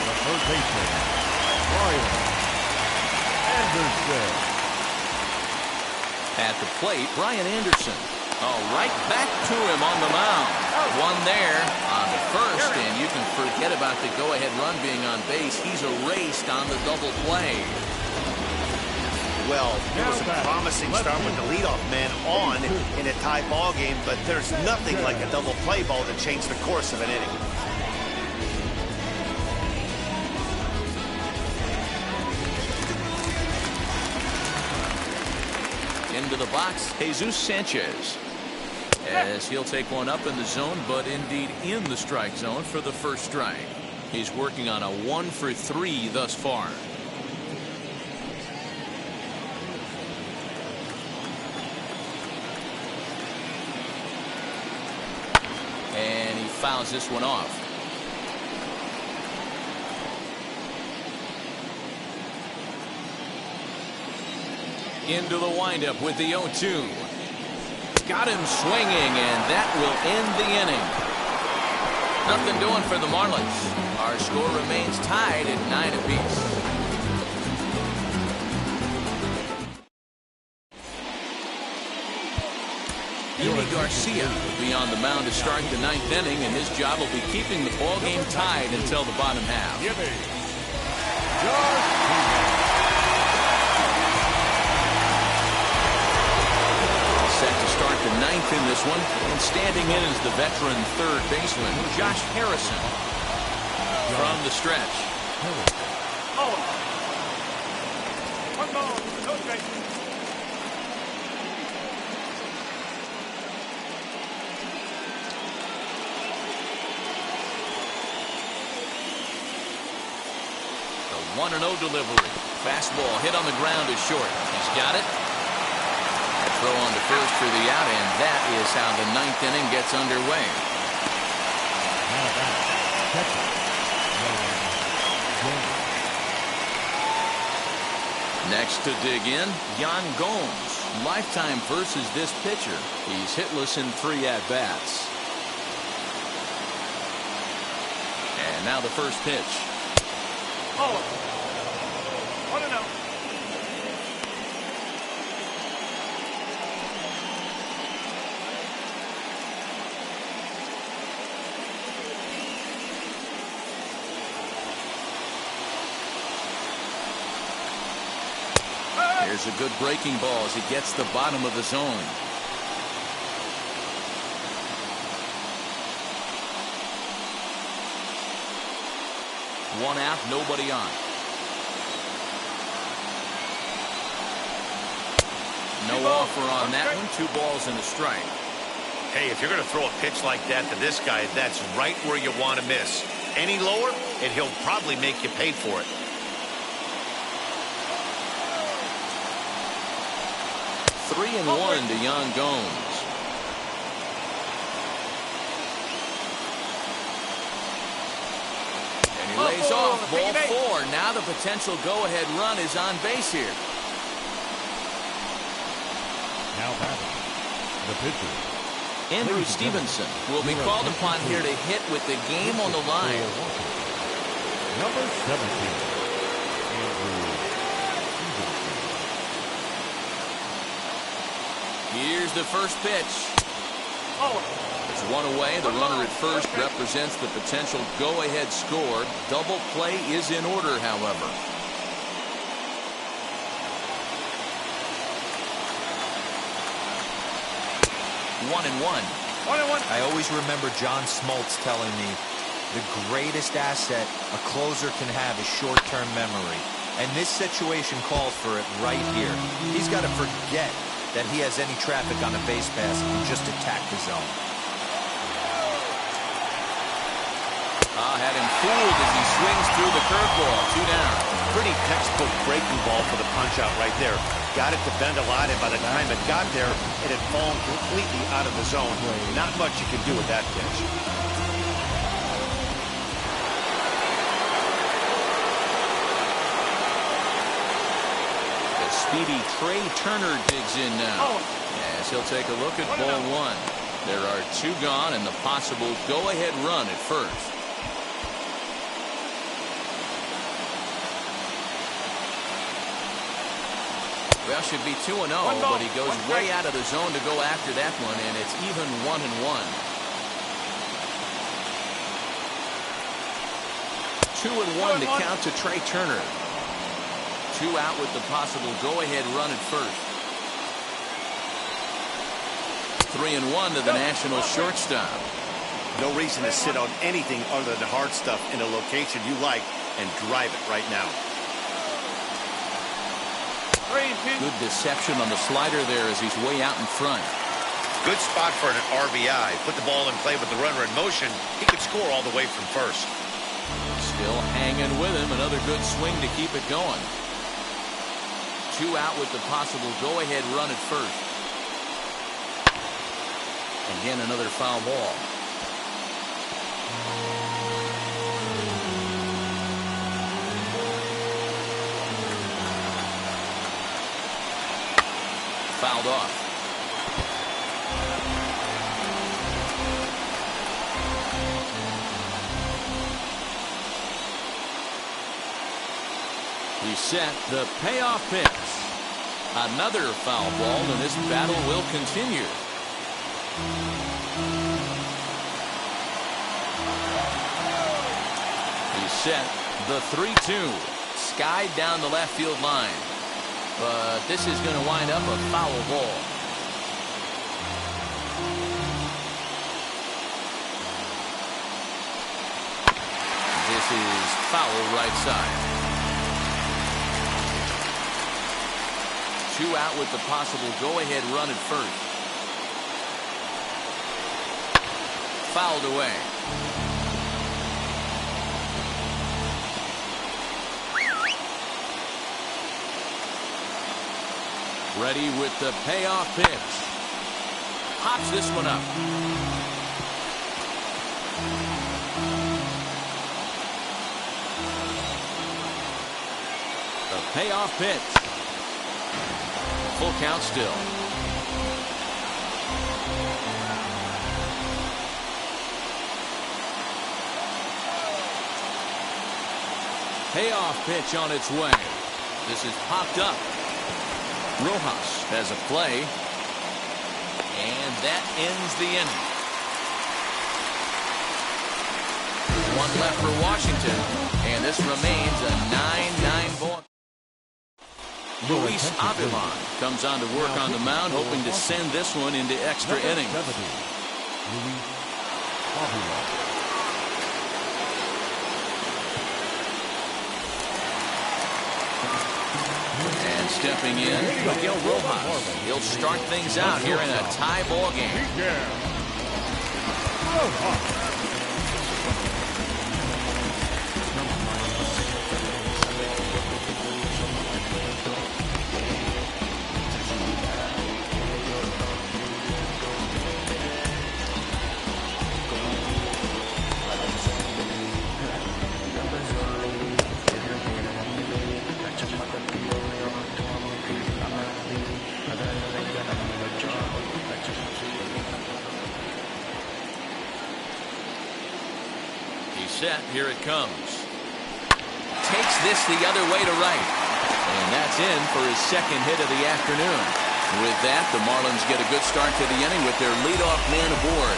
the third baseman, Brian Anderson. At the plate, Brian Anderson. Oh, right back to him on the mound. One there on the first, and you can forget about the go-ahead run being on base. He's erased on the double play. Well, it was a promising start with the leadoff man on in a tie ball game, but there's nothing like a double play ball to change the course of an inning. Into the box, Jesus Sanchez. As he'll take one up in the zone, but indeed in the strike zone for the first strike. He's working on a 1-for-3 thus far. And he fouls this one off. Into the windup with the 0-2. Got him swinging, and that will end the inning. Nothing doing for the Marlins. Our score remains tied at 9 apiece. Yimi Garcia will be on the mound to start the 9th inning, and his job will be keeping the ball game tied until the bottom half. Set to start the 9th in this one, and standing in is the veteran third baseman, Josh Harrison. From the stretch. Oh. One ball, no strike. The 1-0 delivery. Fastball hit on the ground is short. He's got it. Throw on to first for the out, and that is how the 9th inning gets underway. Next to dig in, Yan Gomes. Lifetime versus this pitcher. He's hitless in 3 at-bats. And now the first pitch. Oh. 1-0. Here's a good breaking ball as he gets the bottom of the zone. One out, nobody on. No offer on that one. 2 balls and a strike. Hey, if you're going to throw a pitch like that to this guy, that's right where you want to miss. Any lower, and he'll probably make you pay for it. 3-1 to Yan Gomes. And he lays off ball 4. Now the potential go-ahead run is on base here. Now batting, the pitcher, Andrew Stevenson will be called upon here to hit with the game on the line. Number 17. Here's the first pitch. It's one away. The runner at first represents the potential go-ahead score. Double play is in order, however. 1-1. I always remember John Smoltz telling me the greatest asset a closer can have is short-term memory. And this situation calls for it right here. He's got to forget that he has any traffic on a base pass and just attack the zone. Had him fooled as he swings through the curveball. 2 down. Pretty textbook breaking ball for the punch-out right there. Got it to bend a lot, and by the time it got there, it had fallen completely out of the zone. Not much you can do with that pitch. The speedy Trey Turner digs in now. As he'll take a look at ball one. There are two gone and the possible go-ahead run at first. Well, should be 2-0, but he goes way out of the zone to go after that one, and it's even 1-1. 2-1 to count to Trey Turner. 2 out with the possible go-ahead run at first. 3-1 to the national shortstop. No reason to sit on anything other than hard stuff in a location you like and drive it right now. Good deception on the slider there as he's way out in front. Good spot for an RBI. Put the ball in play with the runner in motion. He could score all the way from first. Still hanging with him. Another good swing to keep it going. 2 out with the possible go-ahead run at first. Again, another foul ball. Fouled off. He set the payoff pitch. Another foul ball, and this battle will continue. He set the 3-2. Skied down the left field line. But this is going to wind up a foul ball. This is foul right side. 2 out with the possible go-ahead run at first. Fouled away. Ready with the payoff pitch. Pops this one up. The payoff pitch. Full count still. Payoff pitch on its way. This is popped up. Rojas has a play, and that ends the inning. 1 left for Washington, and this remains a 9-9 ball. Luis Avila comes on to work on the mound, hoping to send this one into extra innings. And stepping in, Miguel Rojas. He'll start things out here in a tie ball game. Set, here it comes. Takes this the other way to right. And that's in for his second hit of the afternoon. With that, the Marlins get a good start to the inning with their leadoff man aboard.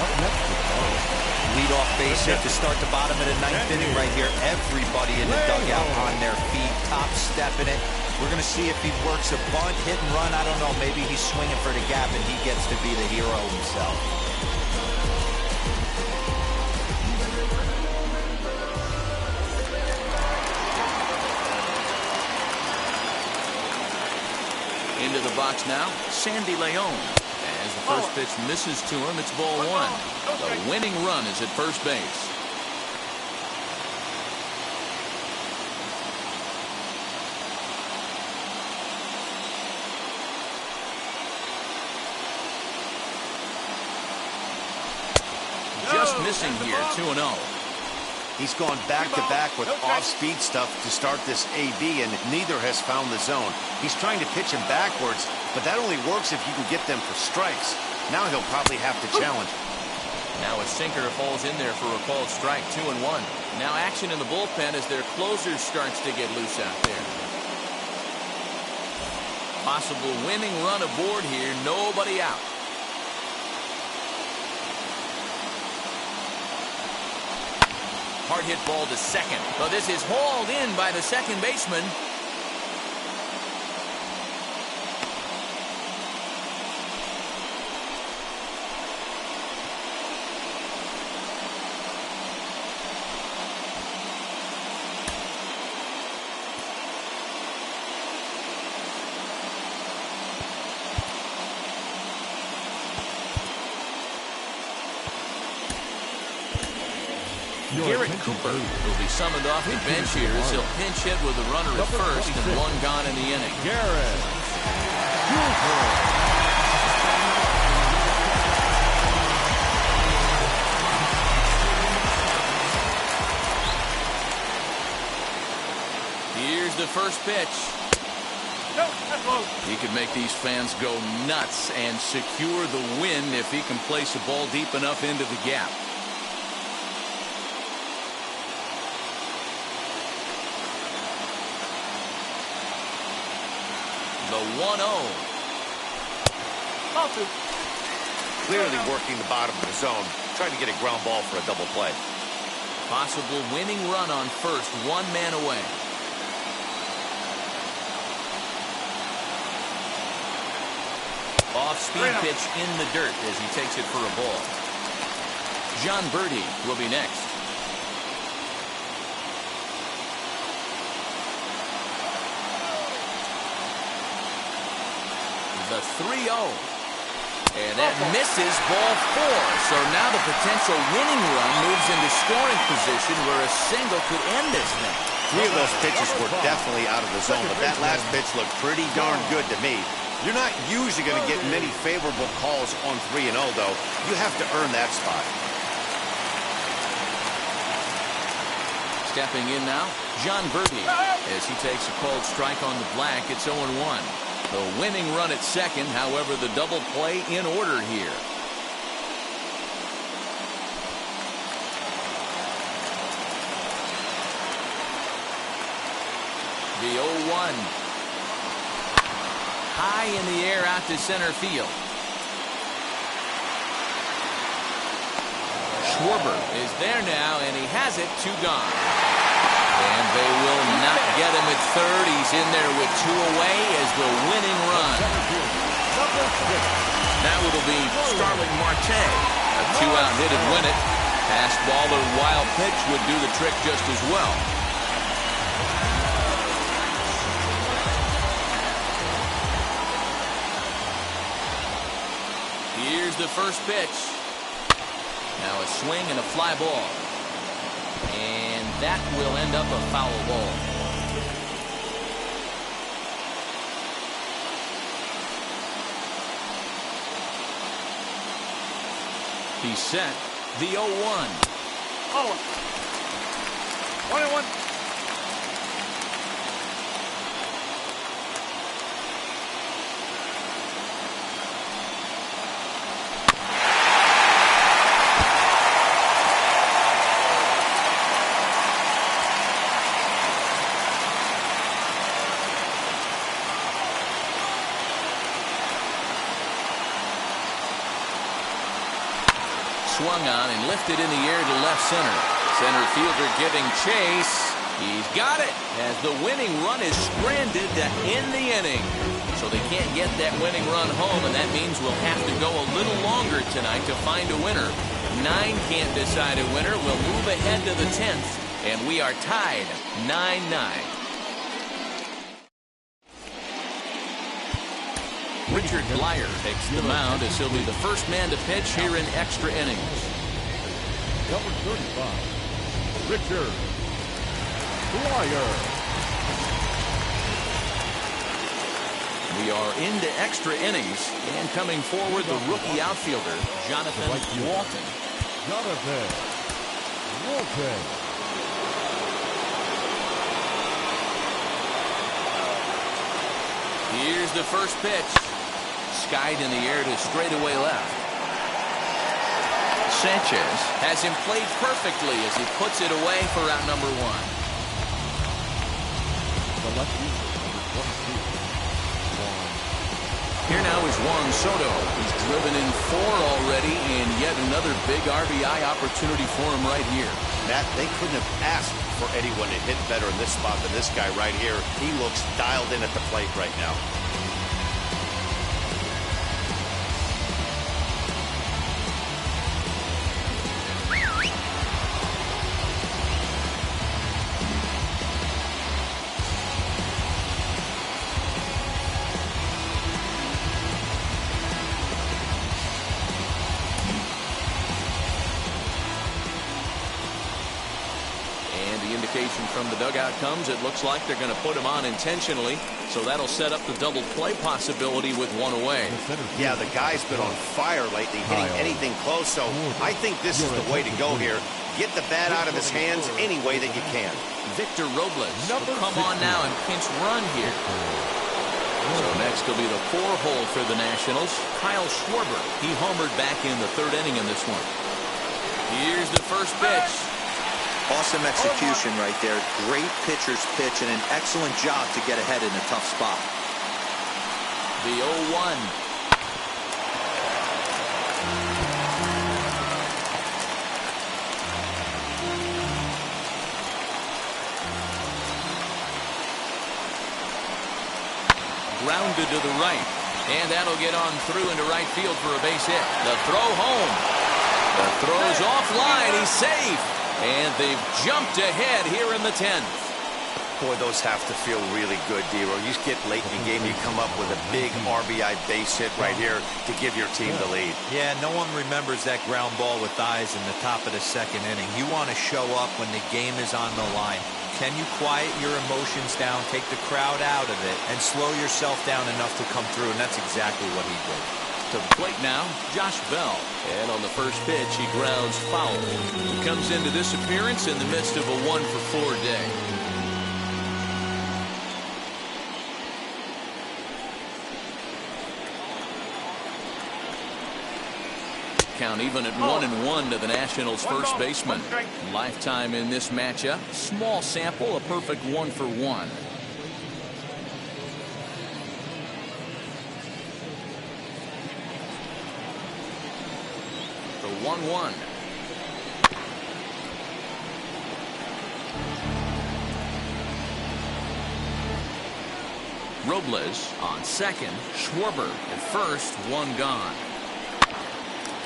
Leadoff base hit to start the bottom of the 9th inning right here. Everybody in the dugout on their feet, top stepping it. We're going to see if he works a bunt, hit and run. I don't know. Maybe he's swinging for the gap and he gets to be the hero himself. Into the box now, Sandy Leon. As the first pitch misses to him, it's ball 1. The winning run is at first base. Just missing here, 2-0. He's gone back-to-back with off-speed stuff to start this AB, and neither has found the zone. He's trying to pitch him backwards, but that only works if you can get them for strikes. Now he'll probably have to challenge. Now a sinker falls in there for a called strike, 2-1. Now action in the bullpen as their closer starts to get loose out there. Possible winning run aboard here, nobody out. Hard hit ball to second. But this is hauled in by the second baseman. Garrett Cooper will be summoned off the bench here as he'll pinch hit with a runner at first and one gone in the inning. Garrett Cooper. Here's the first pitch. He could make these fans go nuts and secure the win if he can place a ball deep enough into the gap. The 1-0. Clearly working the bottom of the zone, trying to get a ground ball for a double play. Possible winning run on first, one man away. Off-speed pitch in the dirt as he takes it for a ball. John Birdie will be next. The 3-0. And that misses ball 4. So now the potential winning run moves into scoring position where a single could end this thing. 3 of those pitches were definitely out of the zone, but that last pitch looked pretty darn good to me. You're not usually going to get many favorable calls on 3-0, though. You have to earn that spot. Stepping in now, John Birdie. As he takes a called strike on the black, it's 0-1. The winning run at second, however, the double play in order here. The 0-1. High in the air out to center field. Schwarfer is there now, and he has it, 2 gone. And they will not get him at third. He's in there with 2 away as the winning run. Now it'll be Starling Marte. A 2-out hit and win it. Pass ball or wild pitch would do the trick just as well. Here's the first pitch. Now a swing and a fly ball. And that will end up a foul ball. He's set. The 0-1. Oh. 1-1. Swung on and lifted in the air to left center. Center fielder giving chase. He's got it as the winning run is stranded to end the inning. So they can't get that winning run home, and that means we'll have to go a little longer tonight to find a winner. 9 can't decide a winner. We'll move ahead to the 10th, and we are tied 9-9. Richard Blyer takes the mound as he'll be the first man to pitch here in extra innings. Number 35, Richard Blyer. We are into extra innings, and coming forward, the rookie outfielder, Jonathan Walton. Jonathan Walton. Here's the first pitch. Skied in the air to straightaway left. Sanchez has him played perfectly as he puts it away for out number 1. The left fielder, number 22, Juan. Here now is Juan Soto. He's driven in 4 already, and yet another big RBI opportunity for him right here. Matt, they couldn't have asked for anyone to hit better in this spot than this guy right here. He looks dialed in at the plate right now. From the dugout comes, it looks like they're going to put him on intentionally, so that'll set up the double play possibility with 1 away. Yeah, the guy's been on fire lately, hitting anything close, so I think this is the way to go here. Get the bat out of his hands any way that you can. Victor Robles will come on now and pinch run here. So next will be the 4-hole for the Nationals, Kyle Schwarfer. He homered back in the 3rd inning in this one. Here's the first pitch. Awesome execution right there. Great pitcher's pitch and an excellent job to get ahead in a tough spot. The 0-1. Grounded to the right. And that'll get on through into right field for a base hit. The throw home. The throw's offline. He's safe. And they've jumped ahead here in the 10th. Boy, those have to feel really good, Dero. You get late in the game, you come up with a big RBI base hit right here to give your team the lead. Yeah, no one remembers that ground ball with eyes in the top of the 2nd inning. You want to show up when the game is on the line. Can you quiet your emotions down, take the crowd out of it, and slow yourself down enough to come through? And that's exactly what he did. To the plate now, Josh Bell. And on the first pitch, he grounds foul. He comes into this appearance in the midst of a 1-for-4 day. Count even at 1-1 to the Nationals' first baseman. Lifetime in this matchup. Small sample, a perfect 1-for-1. The 1-1. Robles on second. Schwarfer at first. 1 gone.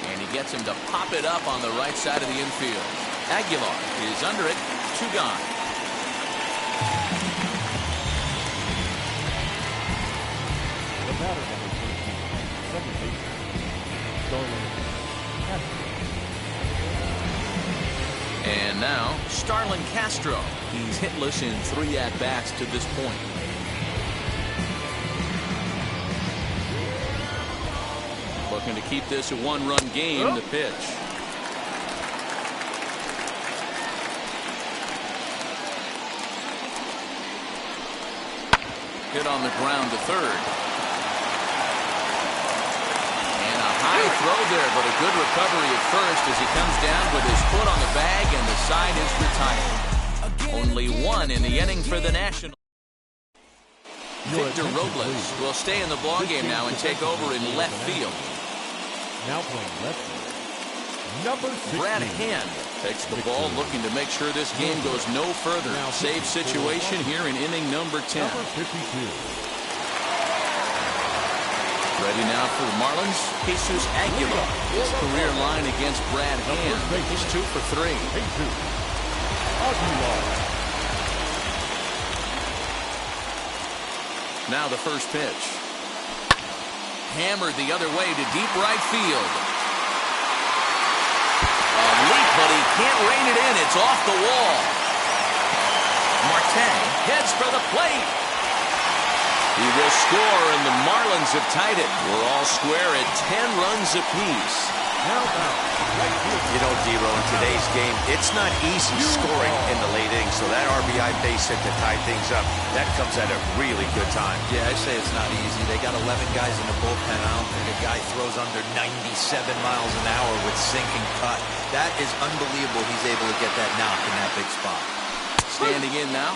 And he gets him to pop it up on the right side of the infield. Aguilar is under it. 2 gone. The batter number 13, second baseman, Starlin Castro. And now, Starlin Castro. He's hitless in 3 at-bats to this point. Looking to keep this a 1-run game. The pitch. Hit on the ground to third. And a high throw there, but a good recovery at first as he comes down with his foot on the bag, and the side is retired. Only 1 in the inning for the Nationals. Victor Robles will stay in the ballgame now and take over in left field. Now playing left field, number 16. Brad Hand takes the ball, looking to make sure this game goes no further. Save situation here in inning number 10. Number 52. Ready now for the Marlins, Jesus Aguilar. His career line against Brad Hand. He's 2 for 3. Aguilar. Now the first pitch. Hammered the other way to deep right field. A leap, but he can't rein it in. It's off the wall. Marte heads for the plate. He will score, and the Marlins have tied it. We're all square at 10 runs apiece. You know, Dero, in today's game, it's not easy scoring in the late innings, so that RBI base hit to tie things up, that comes at a really good time. Yeah, I say it's not easy. They got 11 guys in the bullpen. I don't think a guy throws under 97 miles an hour with sinking cut. That is unbelievable he's able to get that knock in that big spot. Standing in now,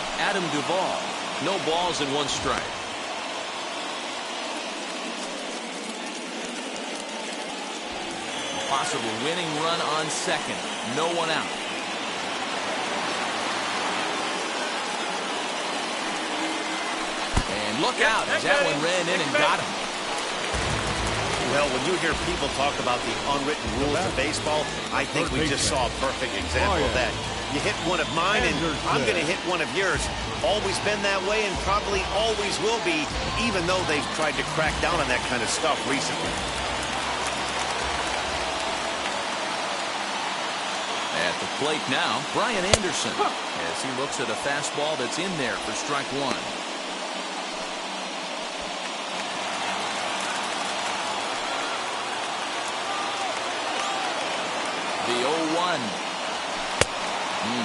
Duvall. No balls and 1 strike. Possible winning run on second. No one out. And look out as that one ran in and got him. Well, when you hear people talk about the unwritten rules of baseball, I think we just saw a perfect example of that. You hit one of mine, and I'm going to hit one of yours. Always been that way and probably always will be, even though they've tried to crack down on that kind of stuff recently. At the plate now, Brian Anderson, as he looks at a fastball that's in there for strike 1. The 0-1.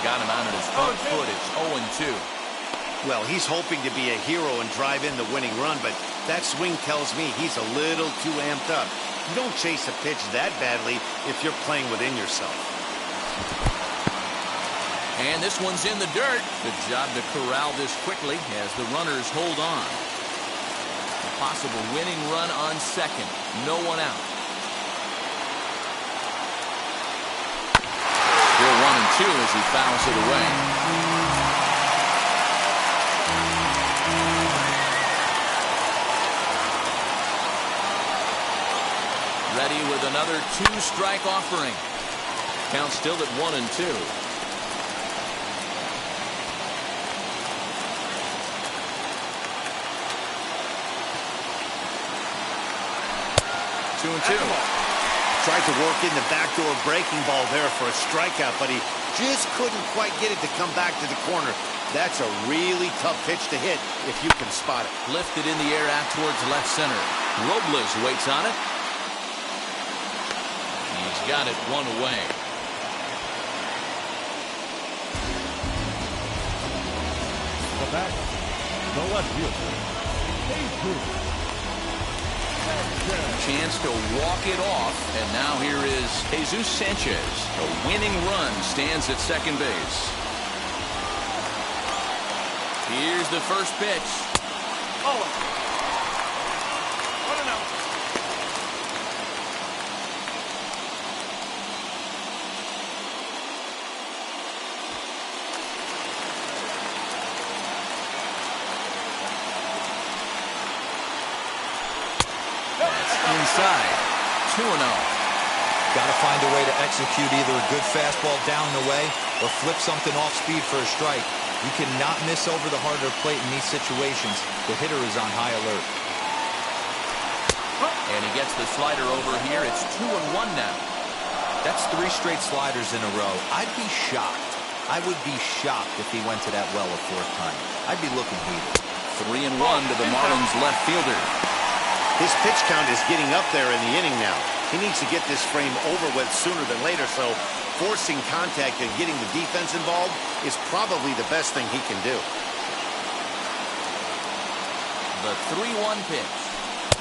Got him out of his front foot. It's 0-2. Well, he's hoping to be a hero and drive in the winning run, but that swing tells me he's a little too amped up. You don't chase a pitch that badly if you're playing within yourself. And this one's in the dirt. Good job to corral this quickly as the runners hold on. A possible winning run on second. No one out. Still 1-2 as he fouls it away. Ready with another 2-strike offering. Count still at 1-2. 2-2. Tried to work in the backdoor breaking ball there for a strikeout, but he just couldn't quite get it to come back to the corner. That's a really tough pitch to hit if you can spot it. Lifted in the air out towards left center. Robles waits on it. He's got it 1 away. The back, the left fielder, Chance to walk it off, and now here is Jesus Sanchez. A winning run stands at second base. Here's the first pitch. Oh. 1-0. Inside. 2-0. Got to find a way to execute either a good fastball down the way or flip something off speed for a strike. You cannot miss over the harder plate in these situations. The hitter is on high alert. And he gets the slider over here. It's 2-1 now. That's 3 straight sliders in a row. I'd be shocked. I would be shocked if he went to that well a 4th time. I'd be looking heated. 3-1 to the Marlins left fielder. His pitch count is getting up there in the inning now. He needs to get this frame over with sooner than later, so forcing contact and getting the defense involved is probably the best thing he can do. The 3-1 pitch.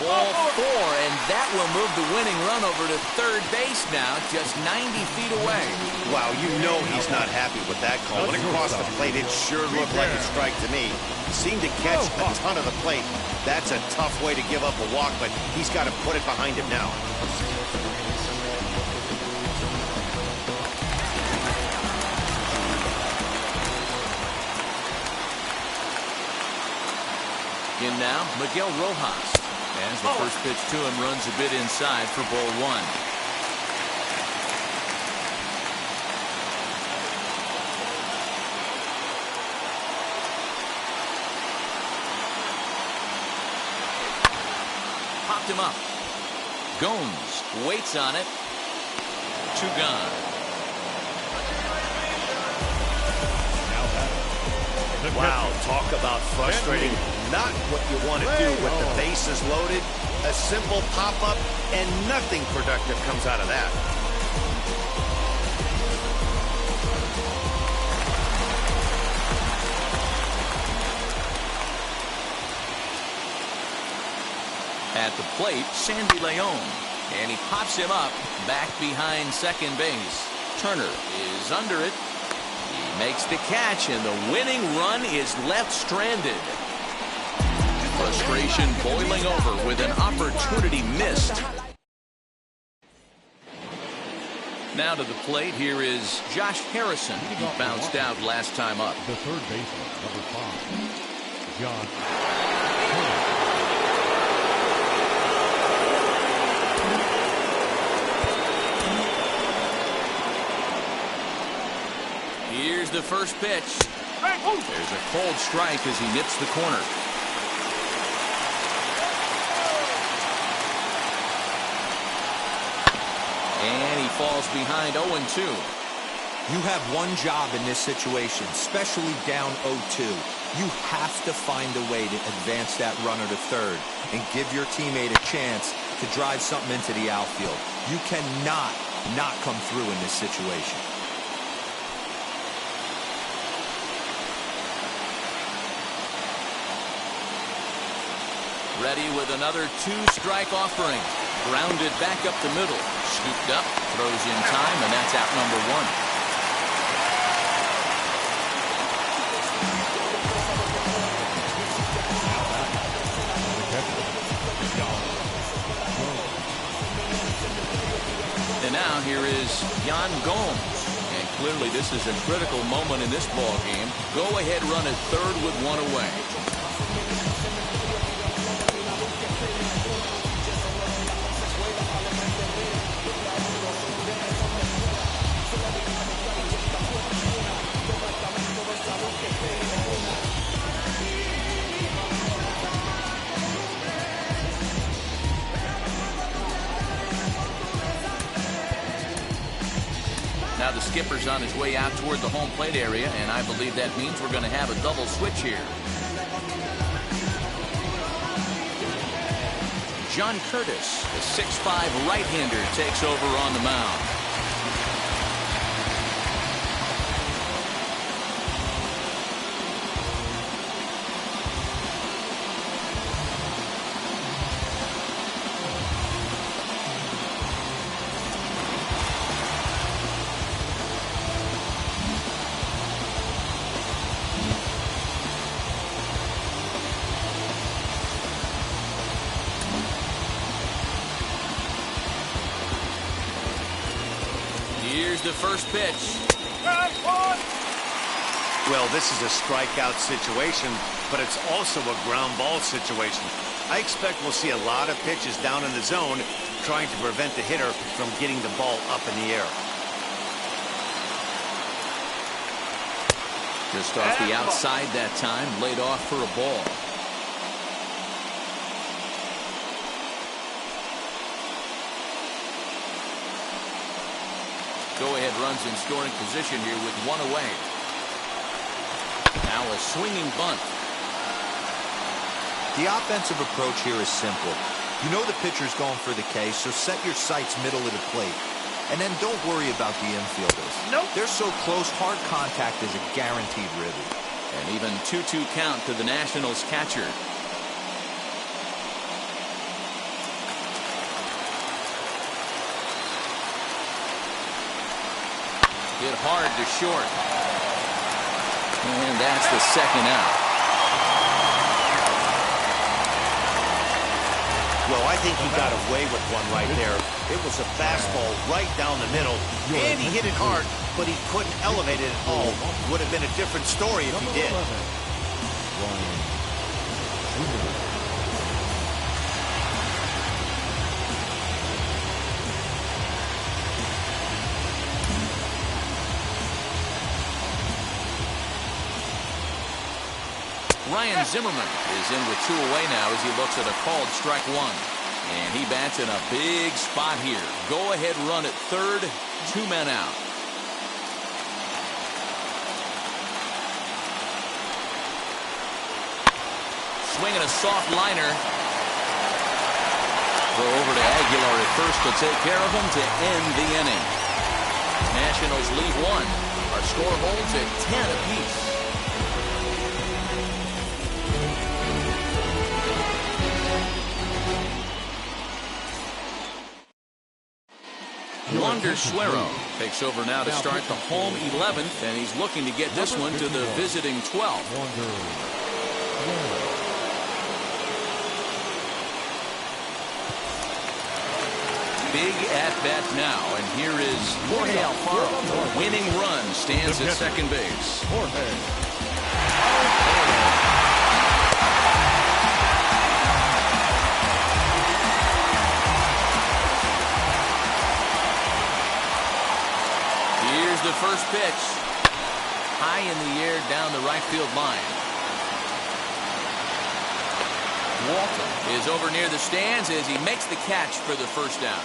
Ball 4, and that will move the winning run over to third base now, just 90 feet away. Wow, you know he's not happy with that call. When it crossed the plate, it sure looked like a strike to me. Seemed to catch a ton of the plate. That's a tough way to give up a walk, but he's got to put it behind him now. In now, Miguel Rojas. As the first pitch to him runs a bit inside for ball 1. Popped him up. Gomes waits on it. 2 gone. now batting. Wow, talk about frustrating. Not what you want to do with the bases loaded. A simple pop-up, and nothing productive comes out of that. At the plate, Sandy Leon. And he pops him up back behind second base. Turner is under it. He makes the catch, and the winning run is left stranded. Frustration boiling over with an opportunity missed. Now to the plate, here is Josh Harrison. He bounced out last time up. The third baseman, number 5, Josh Harrison. Here's the first pitch. There's a cold strike as he nips the corner. And he falls behind 0-2. You have one job in this situation, especially down 0-2. You have to find a way to advance that runner to third and give your teammate a chance to drive something into the outfield. You cannot not come through in this situation. Ready with another 2-strike offering. Grounded back up the middle. Scooped up, throws in time, and that's out number 1. And now here is Yan Gomes. And clearly this is a critical moment in this ball game. Go ahead run at third with 1 away. Now the skipper's on his way out toward the home plate area, and I believe that means we're going to have a double switch here. John Curtis, the 6'5" right-hander, takes over on the mound. Here's the first pitch. Well, this is a strikeout situation, but it's also a ground ball situation. I expect we'll see a lot of pitches down in the zone trying to prevent the hitter from getting the ball up in the air. Just off the outside that time, laid off for a ball. Go-ahead runs in scoring position here with 1 away. Now a swinging bunt. The offensive approach here is simple. You know the pitcher's going for the K, so set your sights middle of the plate. And then don't worry about the infielders. Nope. They're so close, hard contact is a guaranteed ribby. And even 2-2 count to the Nationals catcher. Hit hard to short. And that's the second out. Well, I think he got away with one right there. It was a fastball right down the middle, and he hit it hard, but he couldn't elevate it at all. Would have been a different story if he did. Ryan Zimmerman is in with 2 away now as he looks at a called strike 1. And he bats in a big spot here. Go ahead run at third, 2 men out. swinging a soft liner. Throw over to Aguilar at first to take care of him to end the inning. Nationals lead 1. Our score holds at 10 apiece. Wander Suero takes over now to start the home 11th, and he's looking to get this one to the visiting 12th. Big at-bat now, and here is Jorge Alfaro. Winning run stands at second base. Here's the first pitch. High in the air down the right field line. Walton is over near the stands as he makes the catch for the first down.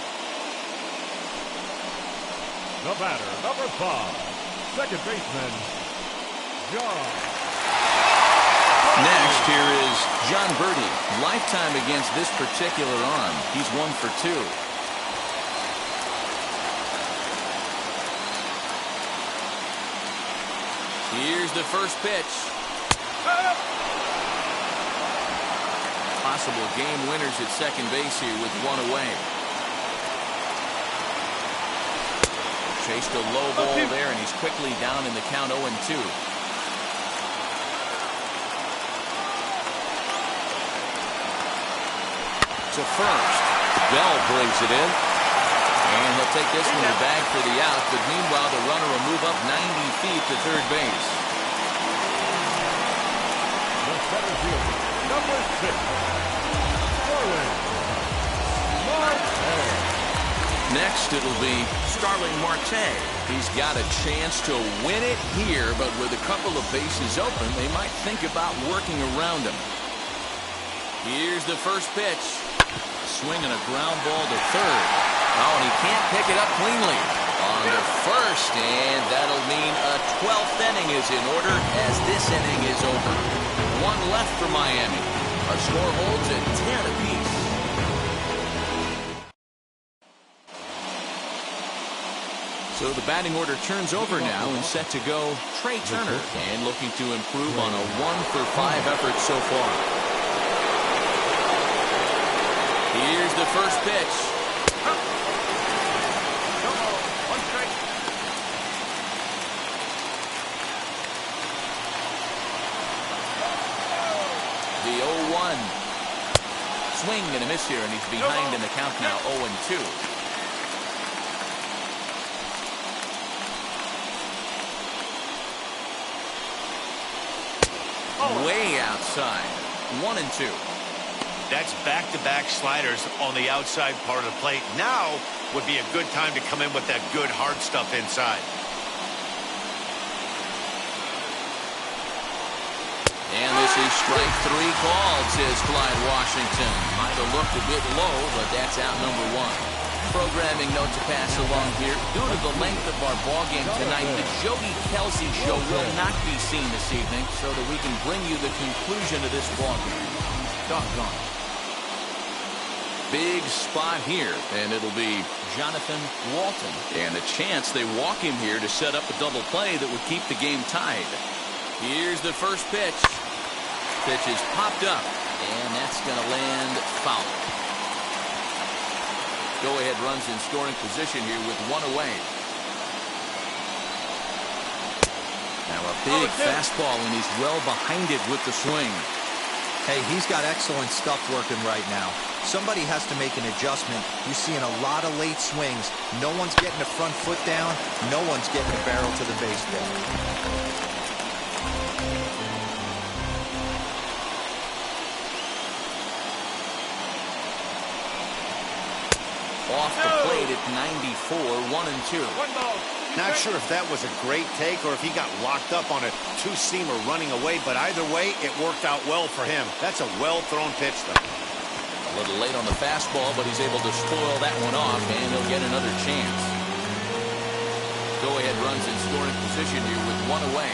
The batter, number 5, second baseman, John. Next, here is John Birdie. Lifetime against this particular arm. He's 1 for 2. Here's the first pitch. Possible game winners at second base here with 1 away. Chased a low ball there, and he's quickly down in the count 0-2. To first. Bell brings it in. And he'll take this one to bag for the out, but meanwhile the runner will move up 90 feet to third base. The center fielder, number 6, Starling Marte. Next, it'll be Starling Marte. He's got a chance to win it here, but with a couple of bases open, they might think about working around him. Here's the first pitch. Swinging a ground ball to third. Oh, and he can't pick it up cleanly. On to first, and that'll mean a 12th inning is in order as this inning is over. 1 left for Miami. Our score holds at 10 apiece. So the batting order turns over now, and set to go Trey Turner, and looking to improve on a 1-for-5 effort so far. Here's the first pitch. The 0-1. Swing and a miss here, and he's behind in the count now, 0-2. Way outside. 1-2. That's back-to-back sliders on the outside part of the plate. Now would be a good time to come in with that good hard stuff inside. And this is strike 3 called, says Clyde Washington. Might have looked a bit low, but that's out number 1. Programming note to pass along here. Due to the length of our ballgame tonight, the Jody Kelsey show will not be seen this evening, so that we can bring you the conclusion of this ballgame. Doggone. Big spot here, and it'll be Jonathan Walton. And a chance they walk him here to set up a double play that would keep the game tied. Here's the first pitch. Pitch is popped up, and that's going to land foul. Go-ahead runs in scoring position here with 1 away. Now a big fastball, and he's well behind it with the swing. Hey, he's got excellent stuff working right now. Somebody has to make an adjustment. You're seeing a lot of late swings. No one's getting the front foot down. No one's getting the barrel to the baseball. Off the plate at 94, 1-2. Not sure if that was a great take or if he got locked up on a two-seamer running away, but either way, it worked out well for him. That's a well-thrown pitch, though. A little late on the fastball, but he's able to spoil that one off, and he'll get another chance. Go-ahead runs in scoring position here with 1 away.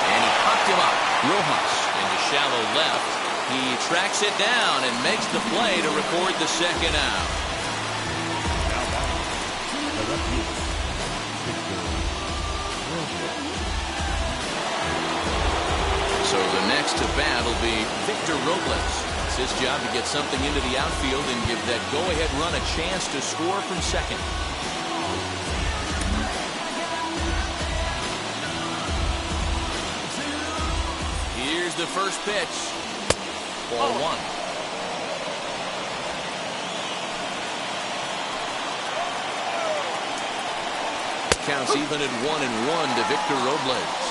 And he popped him up. Rojas into shallow left. He tracks it down and makes the play to record the second out. So the next to bat will be Victor Robles. It's his job to get something into the outfield and give that go-ahead run a chance to score from second. Here's the first pitch. Ball one. Counts even at 1-1 to Victor Robles.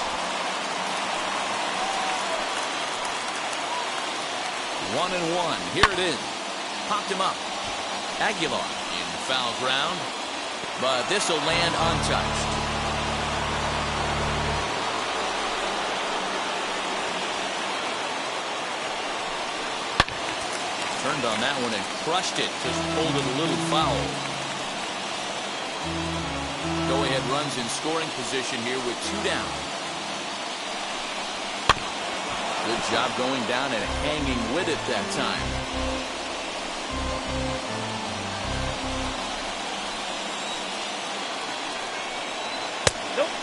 1-1. Here it is. Popped him up. Aguilar in foul ground, but this will land untouched. Turned on that one and crushed it. Just pulled it a little foul. Go-ahead runs in scoring position here with 2 down. Good job going down and hanging with it that time.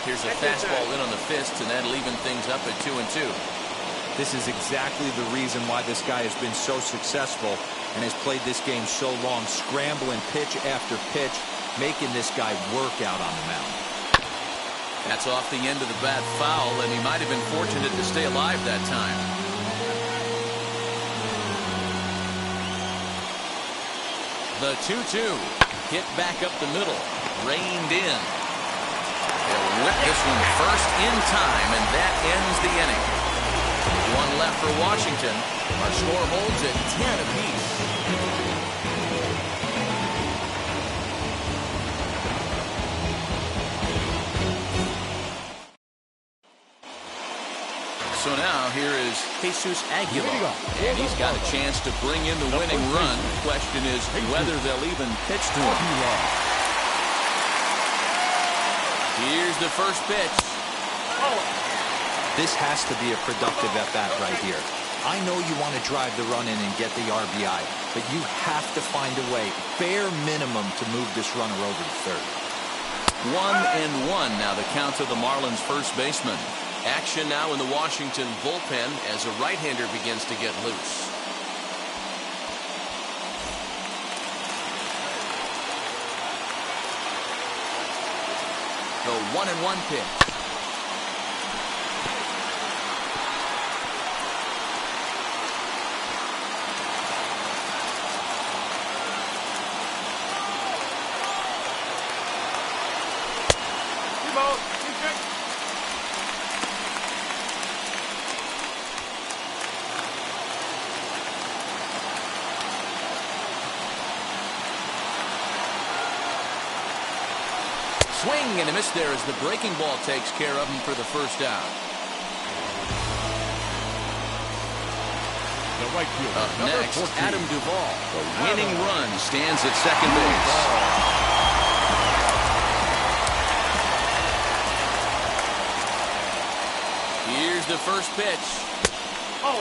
Here's a fastball in on the fist, and that'll even things up at 2-2. This is exactly the reason why this guy has been so successful and has played this game so long, scrambling pitch after pitch, making this guy work out on the mound. That's off the end of the bat foul, and he might have been fortunate to stay alive that time. The 2-2 hit back up the middle, reined in. They'll whip this one first in time, and that ends the inning. 1 left for Washington. Our score holds at 10 apiece. So now here is Jesus Aguilar, and he's got a chance to bring in the winning run. The question is whether they'll even pitch to him. Here's the first pitch. This has to be a productive at-bat right here. I know you want to drive the run in and get the RBI, but you have to find a way, bare minimum, to move this runner over to third. 1-1 now the count of the Marlins first baseman. Action now in the Washington bullpen as a right-hander begins to get loose. The 1-1 pitch. Swing and a miss there as the breaking ball takes care of him for the first out. The right fielder, Up next, 14. Adam Duvall. The winning run stands at second base. Here's the first pitch. 1-0.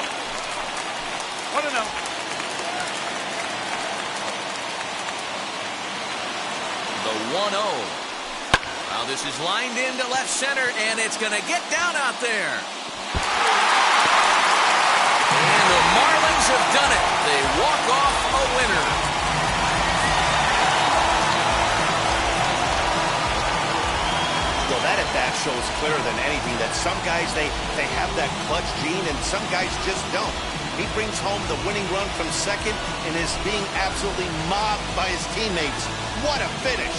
The 1-0. Now this is lined into left center, and it's going to get down out there. And the Marlins have done it. They walk off a winner. Well, that at-bat shows clearer than anything that some guys, they have that clutch gene, and some guys just don't. He brings home the winning run from second and is being absolutely mobbed by his teammates. What a finish!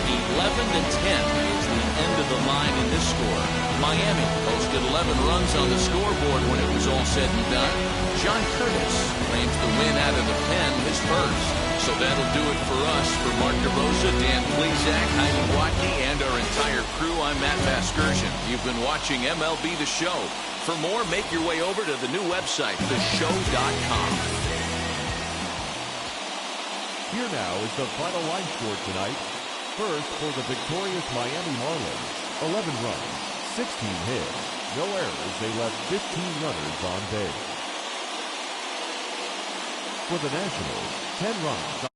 The 11-10 is the end of the line in this score. Miami hosting posted 11 runs on the scoreboard when it was all said and done. John Curtis claims the win out of the pen, his first. So that'll do it for us. For Mark DeRosa, Dan Plesac, Heidi Watney, and our entire crew, I'm Matt Vasgersian. You've been watching MLB The Show. For more, make your way over to the new website, theshow.com. Here now is the final line score tonight. First, for the victorious Miami Marlins, 11 runs, 16 hits, no errors. They left 15 runners on base. For the Nationals, 10 runs.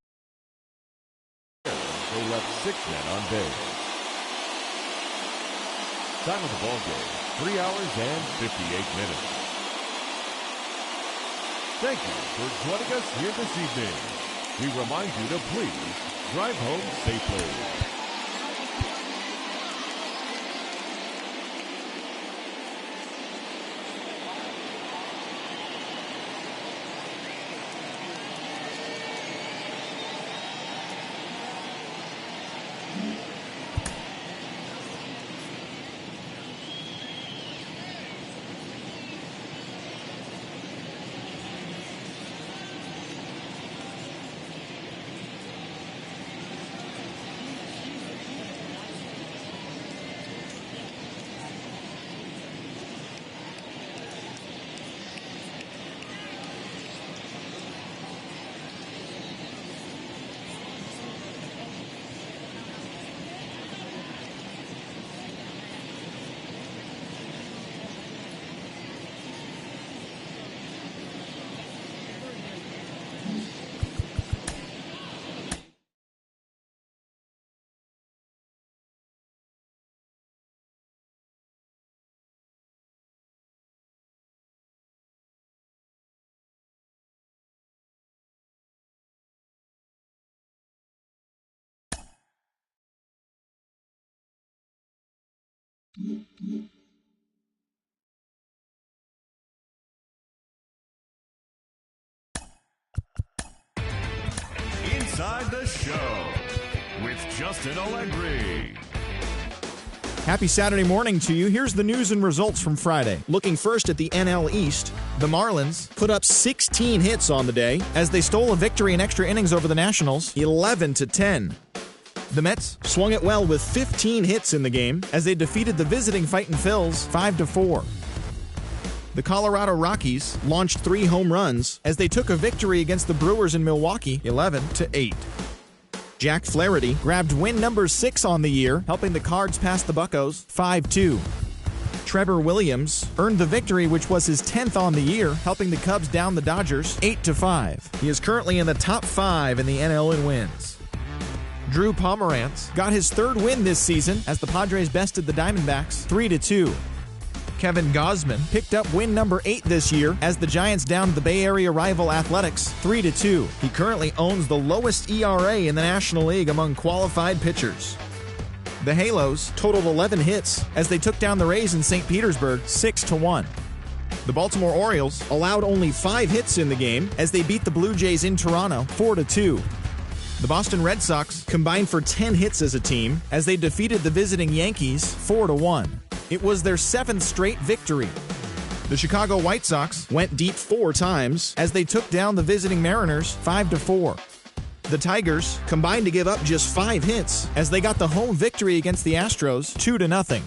They left 6 men on base. Time of the ball game, 3 hours and 58 minutes. Thank you for joining us here this evening. We remind you to please drive home safely. Inside the Show with Justin Allegri. Happy Saturday morning to you. Here's the news and results from Friday. Looking first at the NL East, the Marlins put up 16 hits on the day as they stole a victory in extra innings over the Nationals, 11-10. The Mets swung it well with 15 hits in the game as they defeated the visiting Fightin' Phils 5-4. The Colorado Rockies launched 3 home runs as they took a victory against the Brewers in Milwaukee 11-8. Jack Flaherty grabbed win number 6 on the year, helping the Cards pass the Buccos 5-2. Trevor Williams earned the victory, which was his 10th on the year, helping the Cubs down the Dodgers 8-5. He is currently in the top 5 in the NL in wins. Drew Pomerantz got his 3rd win this season as the Padres bested the Diamondbacks 3-2. Kevin Gausman picked up win number 8 this year as the Giants downed the Bay Area rival Athletics 3-2. He currently owns the lowest ERA in the National League among qualified pitchers. The Halos totaled 11 hits as they took down the Rays in St. Petersburg 6-1. The Baltimore Orioles allowed only 5 hits in the game as they beat the Blue Jays in Toronto 4-2. The Boston Red Sox combined for 10 hits as a team as they defeated the visiting Yankees 4-1. It was their 7th straight victory. The Chicago White Sox went deep 4 times as they took down the visiting Mariners 5-4. The Tigers combined to give up just 5 hits as they got the home victory against the Astros 2-0.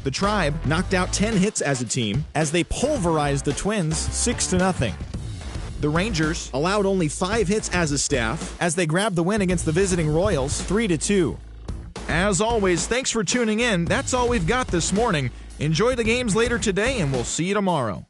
The Tribe knocked out 10 hits as a team as they pulverized the Twins 6-0. The Rangers allowed only 5 hits as a staff as they grabbed the win against the visiting Royals 3-2. As always, thanks for tuning in. That's all we've got this morning. Enjoy the games later today, and we'll see you tomorrow.